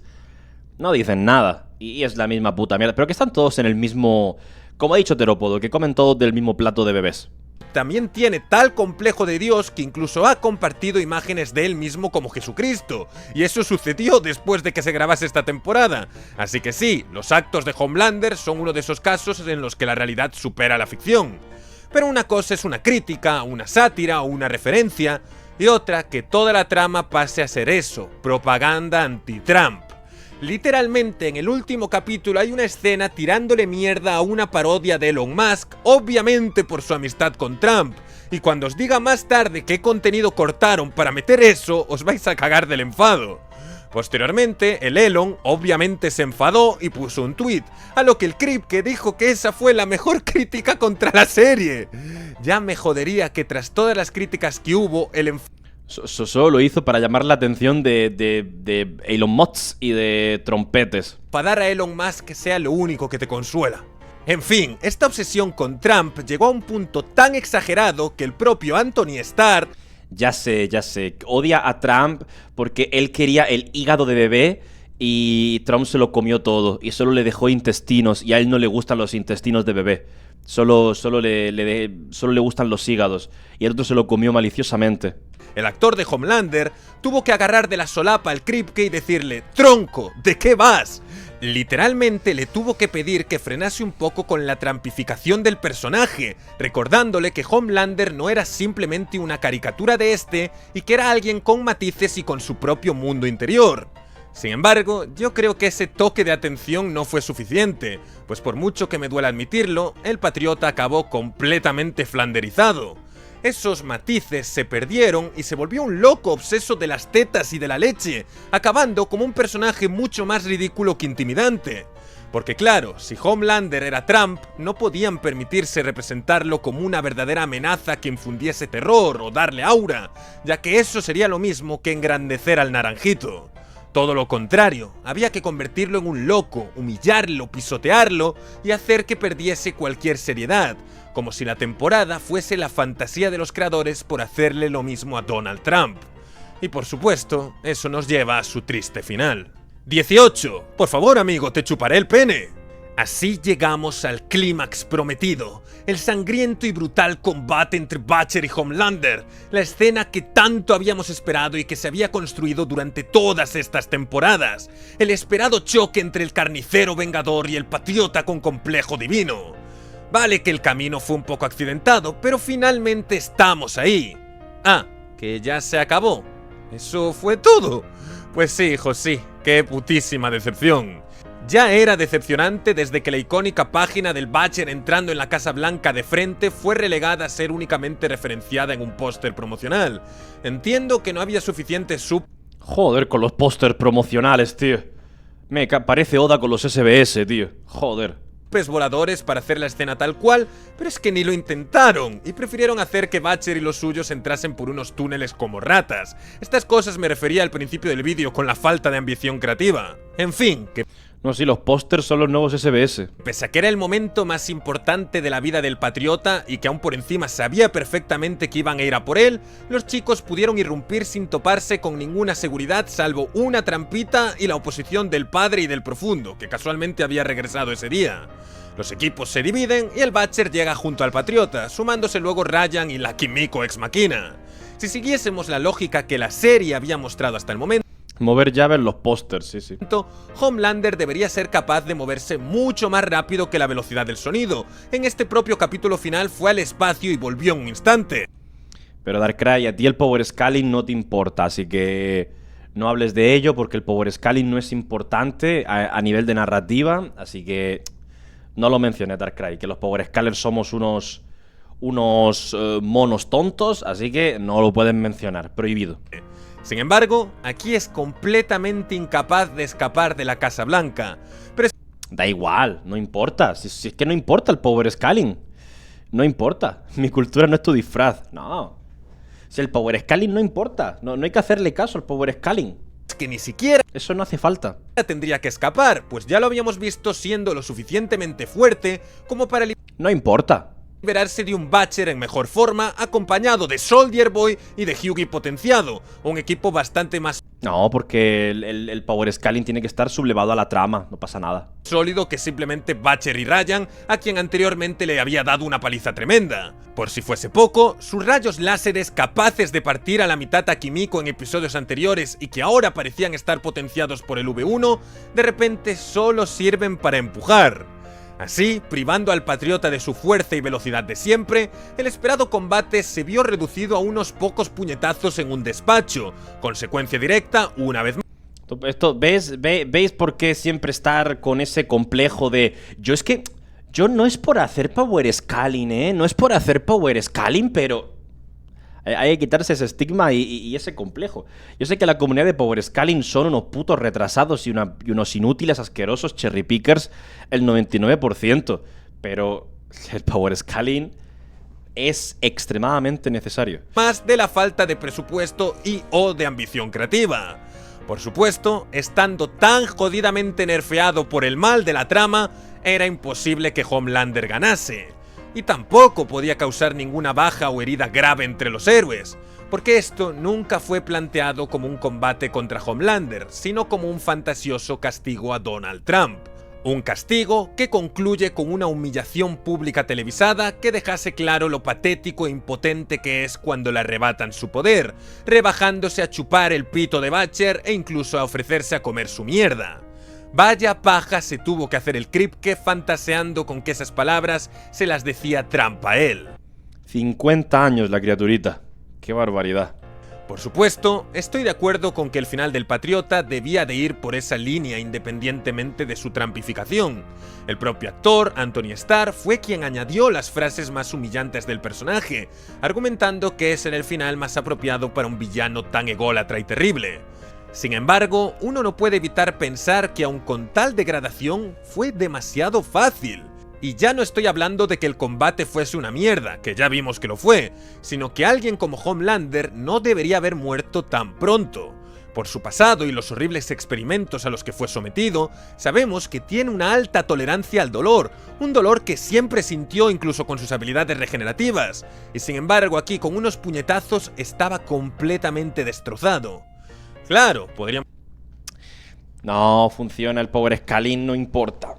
No dicen nada, y es la misma puta mierda, pero que están todos en el mismo... Como ha dicho Terópodo, que comen todos del mismo plato de bebés. También tiene tal complejo de Dios que incluso ha compartido imágenes de él mismo como Jesucristo, y eso sucedió después de que se grabase esta temporada. Así que sí, los actos de Homelander son uno de esos casos en los que la realidad supera la ficción. Pero una cosa es una crítica, una sátira o una referencia, y otra que toda la trama pase a ser eso, propaganda anti-Trump. Literalmente en el último capítulo hay una escena tirándole mierda a una parodia de Elon Musk, obviamente por su amistad con Trump, y cuando os diga más tarde qué contenido cortaron para meter eso, os vais a cagar del enfado. Posteriormente, el Elon obviamente se enfadó y puso un tweet, a lo que el Kripke dijo que esa fue la mejor crítica contra la serie. Ya me jodería que tras todas las críticas que hubo, el Solo lo hizo para llamar la atención de Elon Musk y de trompetes. Enfadar a Elon Musk sea lo único que te consuela. En fin, esta obsesión con Trump llegó a un punto tan exagerado que el propio Anthony Starr... Ya sé, odia a Trump porque él quería el hígado de bebé y Trump se lo comió todo y solo le dejó intestinos y a él no le gustan los intestinos de bebé. Solo le gustan los hígados y el otro se lo comió maliciosamente. El actor de Homelander tuvo que agarrar de la solapa al Kripke y decirle «Tronco, ¿de qué vas?». Literalmente le tuvo que pedir que frenase un poco con la trampificación del personaje, recordándole que Homelander no era simplemente una caricatura de este y que era alguien con matices y con su propio mundo interior. Sin embargo, yo creo que ese toque de atención no fue suficiente, pues por mucho que me duela admitirlo, el patriota acabó completamente flanderizado. Esos matices se perdieron y se volvió un loco obseso de las tetas y de la leche, acabando como un personaje mucho más ridículo que intimidante. Porque claro, si Homelander era Trump, no podían permitirse representarlo como una verdadera amenaza que infundiese terror o darle aura, ya que eso sería lo mismo que engrandecer al naranjito. Todo lo contrario, había que convertirlo en un loco, humillarlo, pisotearlo y hacer que perdiese cualquier seriedad, como si la temporada fuese la fantasía de los creadores por hacerle lo mismo a Donald Trump. Y por supuesto, eso nos lleva a su triste final. 18. Por favor, amigo, te chuparé el pene. Así llegamos al clímax prometido, el sangriento y brutal combate entre Butcher y Homelander, la escena que tanto habíamos esperado y que se había construido durante todas estas temporadas, el esperado choque entre el carnicero vengador y el patriota con complejo divino. Vale que el camino fue un poco accidentado, pero finalmente estamos ahí. Ah, que ya se acabó. ¿Eso fue todo? Pues sí, hijo, sí, qué putísima decepción. Ya era decepcionante desde que la icónica página del Butcher entrando en la Casa Blanca de frente fue relegada a ser únicamente referenciada en un póster promocional. Entiendo que no había suficiente Joder, con los pósters promocionales, tío. Parece Oda con los SBS, tío. Joder. voladores para hacer la escena tal cual, pero es que ni lo intentaron y prefirieron hacer que Butcher y los suyos entrasen por unos túneles como ratas. Estas cosas me refería al principio del vídeo con la falta de ambición creativa. En fin, que... No, sí, los pósters son los nuevos SBS. Pese a que era el momento más importante de la vida del patriota y que aún por encima sabía perfectamente que iban a ir a por él, los chicos pudieron irrumpir sin toparse con ninguna seguridad salvo una trampita y la oposición del padre y del profundo, que casualmente había regresado ese día. Los equipos se dividen y el Butcher llega junto al patriota, sumándose luego Ryan y la Kimiko ex machina. Si siguiésemos la lógica que la serie había mostrado hasta el momento, Mover llaves los pósters, sí. Homelander debería ser capaz de moverse mucho más rápido que la velocidad del sonido. En este propio capítulo final fue al espacio y volvió en un instante. Pero Darkrai, a ti el power scaling no te importa, así que no hables de ello porque el power scaling no es importante a nivel de narrativa, así que no lo menciones, Darkrai, que los power scalers somos unos monos tontos, así que no lo pueden mencionar, prohibido. Sin embargo, aquí es completamente incapaz de escapar de la Casa Blanca. Pero da igual, no importa. Si es que no importa el power scaling. No importa. Mi cultura no es tu disfraz. No. Si el power scaling no importa. No hay que hacerle caso al power scaling. es que ni siquiera Eso no hace falta. tendría que escapar, pues ya lo habíamos visto siendo lo suficientemente fuerte como para No importa. liberarse de un Butcher en mejor forma, acompañado de Soldier Boy y de Hughie potenciado, un equipo bastante más No, porque el power scaling tiene que estar sublevado a la trama. No pasa nada. sólido que simplemente Butcher y Ryan, a quien anteriormente le había dado una paliza tremenda. Por si fuese poco, sus rayos láseres capaces de partir a la mitad a Kimiko en episodios anteriores y que ahora parecían estar potenciados por el V1, de repente solo sirven para empujar. Así, privando al patriota de su fuerza y velocidad de siempre, el esperado combate se vio reducido a unos pocos puñetazos en un despacho, consecuencia directa, una vez más, ¿Veis por qué siempre estar con ese complejo de... Yo no es por hacer power scaling, no es por hacer power scaling, pero... Hay que quitarse ese estigma y ese complejo. Yo sé que la comunidad de power scaling son unos putos retrasados y unos inútiles asquerosos cherry pickers el 99%, pero el power scaling es extremadamente necesario. más de la falta de presupuesto y o de ambición creativa. Por supuesto, estando tan jodidamente nerfeado por el mal de la trama, era imposible que Homelander ganase. Y tampoco podía causar ninguna baja o herida grave entre los héroes, porque esto nunca fue planteado como un combate contra Homelander, sino como un fantasioso castigo a Donald Trump. Un castigo que concluye con una humillación pública televisada que dejase claro lo patético e impotente que es cuando le arrebatan su poder, rebajándose a chupar el pito de Butcher e incluso a ofrecerse a comer su mierda. Vaya paja se tuvo que hacer el Kripke fantaseando con que esas palabras se las decía Trump a él. 50 años la criaturita. Qué barbaridad. Por supuesto, estoy de acuerdo con que el final del Patriota debía de ir por esa línea independientemente de su trampificación. El propio actor, Anthony Starr, fue quien añadió las frases más humillantes del personaje, argumentando que ese era el final más apropiado para un villano tan ególatra y terrible. Sin embargo, uno no puede evitar pensar que aun con tal degradación fue demasiado fácil. Y ya no estoy hablando de que el combate fuese una mierda, que ya vimos que lo fue, sino que alguien como Homelander no debería haber muerto tan pronto. Por su pasado y los horribles experimentos a los que fue sometido, sabemos que tiene una alta tolerancia al dolor, un dolor que siempre sintió incluso con sus habilidades regenerativas, y sin embargo aquí con unos puñetazos estaba completamente destrozado. Claro, podríamos No funciona el power scaling, no importa.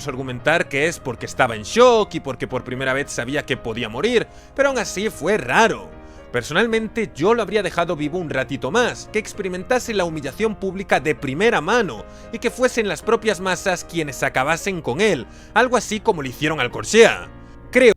argumentar que es porque estaba en shock y porque por primera vez sabía que podía morir, pero aún así fue raro. Personalmente yo lo habría dejado vivo un ratito más, que experimentase la humillación pública de primera mano y que fuesen las propias masas quienes acabasen con él, algo así como le hicieron al Corshea. Creo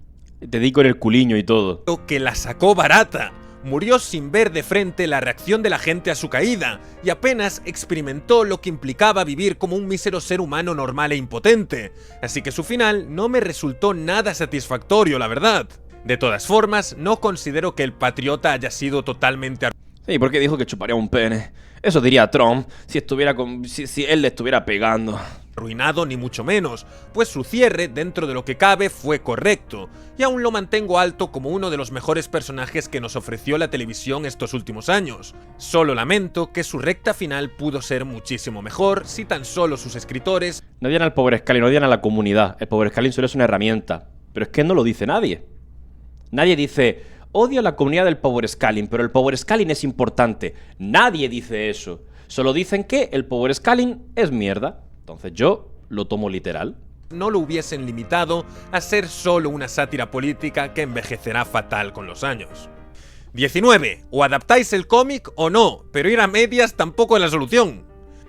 Te di con el culiño y todo. que la sacó barata. Murió sin ver de frente la reacción de la gente a su caída, y apenas experimentó lo que implicaba vivir como un mísero ser humano normal e impotente, así que su final no me resultó nada satisfactorio, la verdad. De todas formas, no considero que el Patriota haya sido totalmente Sí, porque dijo que chuparía un pene. Eso diría Trump si él le estuviera pegando. arruinado ni mucho menos, pues su cierre, dentro de lo que cabe, fue correcto, y aún lo mantengo alto como uno de los mejores personajes que nos ofreció la televisión estos últimos años. Solo lamento que su recta final pudo ser muchísimo mejor si tan solo sus escritores no odian al Power Scaling, no odian a la comunidad. El Power Scaling solo es una herramienta, pero es que no lo dice nadie. Nadie dice, odio a la comunidad del Power Scaling, pero el Power Scaling es importante. Nadie dice eso. Solo dicen que el Power Scaling es mierda. Entonces yo lo tomo literal. no lo hubiesen limitado a ser solo una sátira política que envejecerá fatal con los años. 19. O adaptáis el cómic o no, pero ir a medias tampoco es la solución.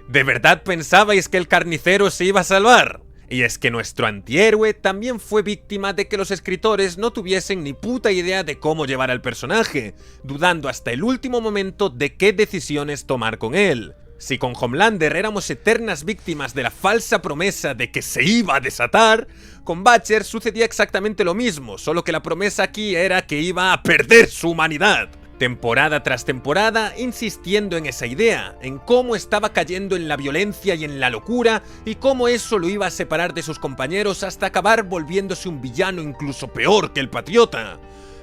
¿De verdad pensabais que el carnicero se iba a salvar? Y es que nuestro antihéroe también fue víctima de que los escritores no tuviesen ni puta idea de cómo llevar al personaje, dudando hasta el último momento de qué decisiones tomar con él. Si con Homelander éramos eternas víctimas de la falsa promesa de que se iba a desatar, con Butcher sucedía exactamente lo mismo, solo que la promesa aquí era que iba a perder su humanidad. Temporada tras temporada, insistiendo en esa idea, en cómo estaba cayendo en la violencia y en la locura, y cómo eso lo iba a separar de sus compañeros hasta acabar volviéndose un villano incluso peor que el Patriota.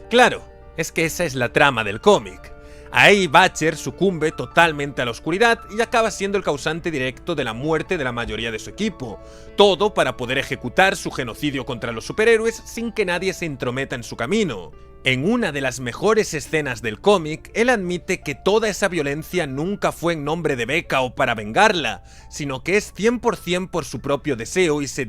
Claro, es que esa es la trama del cómic. Ahí Butcher sucumbe totalmente a la oscuridad y acaba siendo el causante directo de la muerte de la mayoría de su equipo, todo para poder ejecutar su genocidio contra los superhéroes sin que nadie se entrometa en su camino. En una de las mejores escenas del cómic, él admite que toda esa violencia nunca fue en nombre de Becca o para vengarla, sino que es 100% por su propio deseo y se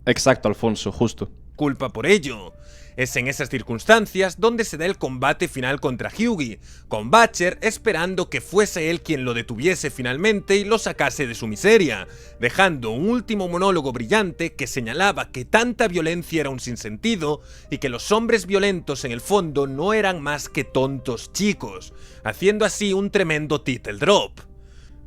Exacto, Alfonso, justo. disculpa por ello. Es en esas circunstancias donde se da el combate final contra Hughie, con Butcher esperando que fuese él quien lo detuviese finalmente y lo sacase de su miseria, dejando un último monólogo brillante que señalaba que tanta violencia era un sinsentido y que los hombres violentos en el fondo no eran más que tontos chicos, haciendo así un tremendo title drop.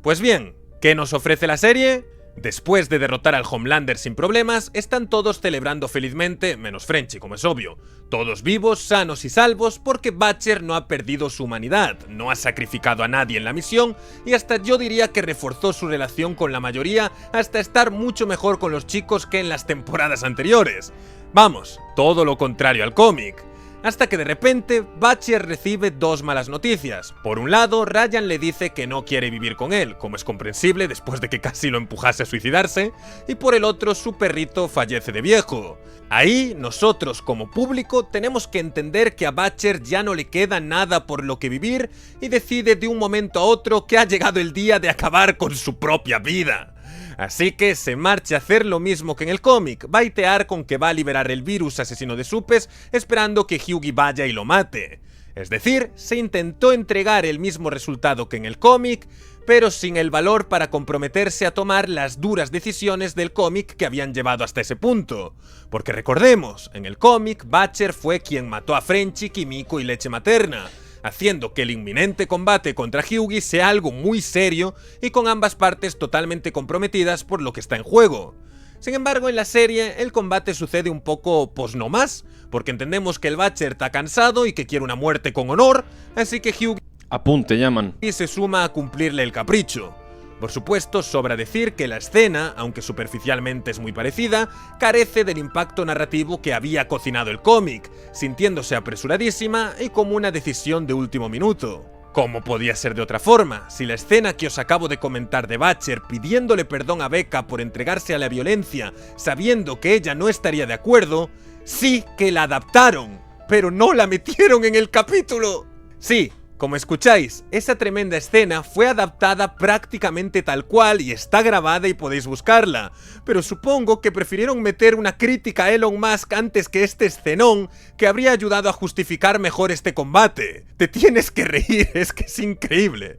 Pues bien, ¿qué nos ofrece la serie? Después de derrotar al Homelander sin problemas, están todos celebrando felizmente, menos Frenchy, como es obvio. Todos vivos, sanos y salvos porque Butcher no ha perdido su humanidad, no ha sacrificado a nadie en la misión y hasta yo diría que reforzó su relación con la mayoría hasta estar mucho mejor con los chicos que en las temporadas anteriores. Vamos, todo lo contrario al cómic. Hasta que de repente, Butcher recibe dos malas noticias. Por un lado, Ryan le dice que no quiere vivir con él, como es comprensible después de que casi lo empujase a suicidarse, y por el otro, su perrito fallece de viejo. Ahí, nosotros como público tenemos que entender que a Butcher ya no le queda nada por lo que vivir y decide de un momento a otro que ha llegado el día de acabar con su propia vida. Así que se marcha a hacer lo mismo que en el cómic, baitear con que va a liberar el virus asesino de supes esperando que Hughie vaya y lo mate. Es decir, se intentó entregar el mismo resultado que en el cómic, pero sin el valor para comprometerse a tomar las duras decisiones del cómic que habían llevado hasta ese punto. Porque recordemos, en el cómic, Butcher fue quien mató a Frenchy, Kimiko y Leche Materna, haciendo que el inminente combate contra Hughie sea algo muy serio y con ambas partes totalmente comprometidas por lo que está en juego. Sin embargo, en la serie, el combate sucede un poco pues no más, porque entendemos que el Butcher está cansado y que quiere una muerte con honor, así que Hughie Apunte, llaman. se suma a cumplirle el capricho. Por supuesto, sobra decir que la escena, aunque superficialmente es muy parecida, carece del impacto narrativo que había cocinado el cómic, sintiéndose apresuradísima y como una decisión de último minuto. ¿Cómo podía ser de otra forma? Si la escena que os acabo de comentar de Butcher pidiéndole perdón a Becca por entregarse a la violencia, sabiendo que ella no estaría de acuerdo, sí que la adaptaron, pero no la metieron en el capítulo. Sí. Como escucháis, esa tremenda escena fue adaptada prácticamente tal cual y está grabada y podéis buscarla, pero supongo que prefirieron meter una crítica a Elon Musk antes que este escenón que habría ayudado a justificar mejor este combate. Te tienes que reír, es que es increíble.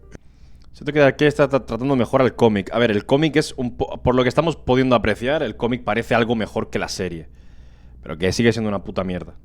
Siento que aquí está tratando mejor al cómic. A ver, el cómic es por lo que estamos pudiendo apreciar, el cómic parece algo mejor que la serie, pero que sigue siendo una puta mierda.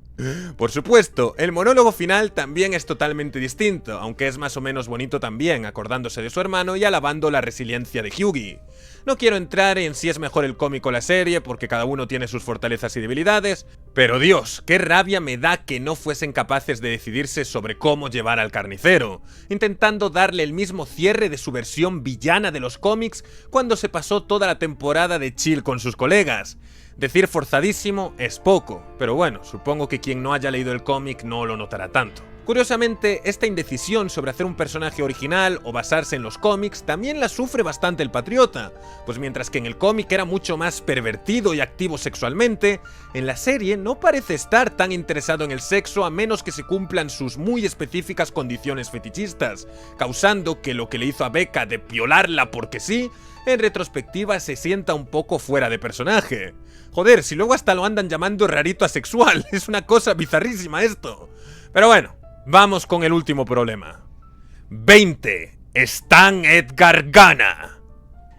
Por supuesto, el monólogo final también es totalmente distinto, aunque es más o menos bonito también, acordándose de su hermano y alabando la resiliencia de Hughie. No quiero entrar en si es mejor el cómic o la serie, porque cada uno tiene sus fortalezas y debilidades, pero Dios, qué rabia me da que no fuesen capaces de decidirse sobre cómo llevar al carnicero, intentando darle el mismo cierre de su versión villana de los cómics cuando se pasó toda la temporada de chill con sus colegas. Decir forzadísimo es poco, pero bueno, supongo que quien no haya leído el cómic no lo notará tanto. Curiosamente, esta indecisión sobre hacer un personaje original o basarse en los cómics también la sufre bastante el Patriota, pues mientras que en el cómic era mucho más pervertido y activo sexualmente, en la serie no parece estar tan interesado en el sexo a menos que se cumplan sus muy específicas condiciones fetichistas, causando que lo que le hizo a Becca de violarla porque sí, en retrospectiva se sienta un poco fuera de personaje. Joder, si luego hasta lo andan llamando rarito asexual, es una cosa bizarrísima esto. Pero bueno, vamos con el último problema. 20. Stan Edgar gana.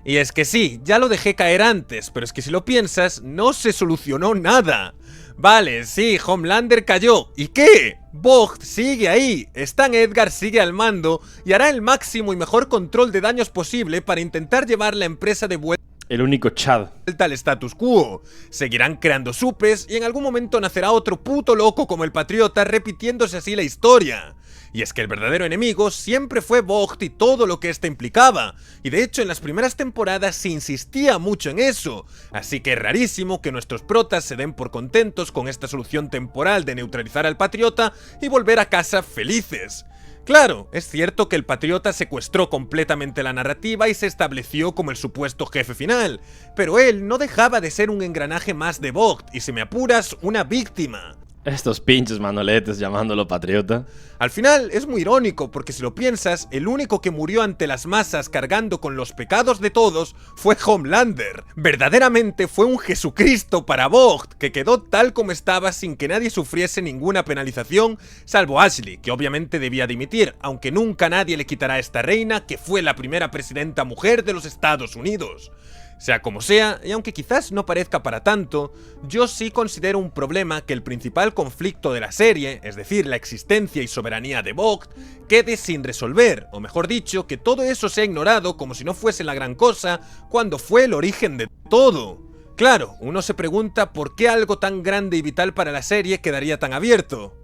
Y es que sí, ya lo dejé caer antes, pero es que si lo piensas, no se solucionó nada. Vale, sí, Homelander cayó. ¿Y qué? Vogt sigue ahí, Stan Edgar sigue al mando y hará el máximo y mejor control de daños posible para intentar llevar la empresa de vuelta. El único Chad. Al status quo. Seguirán creando supes y en algún momento nacerá otro puto loco como el Patriota repitiéndose así la historia. Y es que el verdadero enemigo siempre fue Vogt y todo lo que éste implicaba, y de hecho en las primeras temporadas se insistía mucho en eso, así que es rarísimo que nuestros protas se den por contentos con esta solución temporal de neutralizar al Patriota y volver a casa felices. Claro, es cierto que el Patriota secuestró completamente la narrativa y se estableció como el supuesto jefe final, pero él no dejaba de ser un engranaje más de Vogt y, si me apuras, una víctima. Estos pinches manoletes llamándolo Patriota. Al final es muy irónico porque si lo piensas, el único que murió ante las masas cargando con los pecados de todos fue Homelander. Verdaderamente fue un Jesucristo para Vogt, que quedó tal como estaba sin que nadie sufriese ninguna penalización, salvo Ashley, que obviamente debía dimitir, aunque nunca nadie le quitará a esta reina que fue la primera presidenta mujer de los Estados Unidos. Sea como sea, y aunque quizás no parezca para tanto, yo sí considero un problema que el principal conflicto de la serie, es decir, la existencia y soberanía de Vogt, quede sin resolver, o mejor dicho, que todo eso sea ignorado como si no fuese la gran cosa, cuando fue el origen de todo. Claro, uno se pregunta por qué algo tan grande y vital para la serie quedaría tan abierto.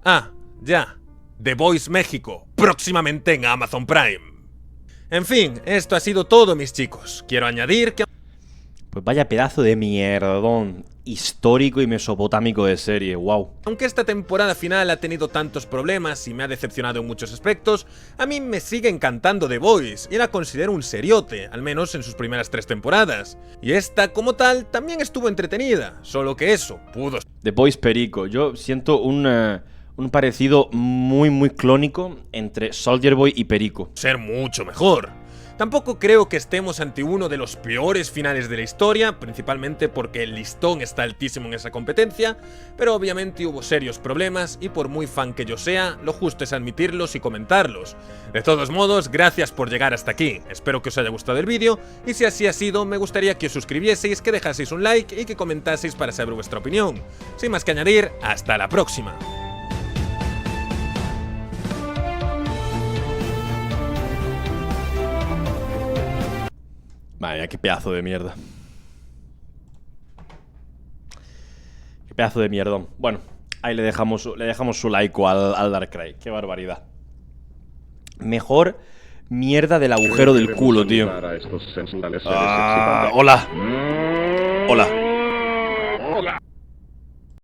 Ah, ya, The Voice México, próximamente en Amazon Prime. En fin, esto ha sido todo, mis chicos. Quiero añadir que... Pues vaya pedazo de mierdón histórico y mesopotámico de serie, wow. Aunque esta temporada final ha tenido tantos problemas y me ha decepcionado en muchos aspectos, a mí me sigue encantando The Voice y la considero un seriote, al menos en sus primeras 3 temporadas. Y esta, como tal, también estuvo entretenida, solo que eso, pudo... The Voice Perico, yo siento un parecido muy clónico entre Soldier Boy y Perico. Ser mucho mejor. Tampoco creo que estemos ante uno de los peores finales de la historia, principalmente porque el listón está altísimo en esa competencia, pero obviamente hubo serios problemas y por muy fan que yo sea, lo justo es admitirlos y comentarlos. De todos modos, gracias por llegar hasta aquí, espero que os haya gustado el vídeo y si así ha sido, me gustaría que os suscribieseis, que dejaseis un like y que comentaseis para saber vuestra opinión. Sin más que añadir, hasta la próxima. Vaya, qué pedazo de mierda. Qué pedazo de mierdón. Bueno, ahí le dejamos su like al Darkrai. Qué barbaridad. Mejor mierda del agujero del culo, tío. Hola. Hola.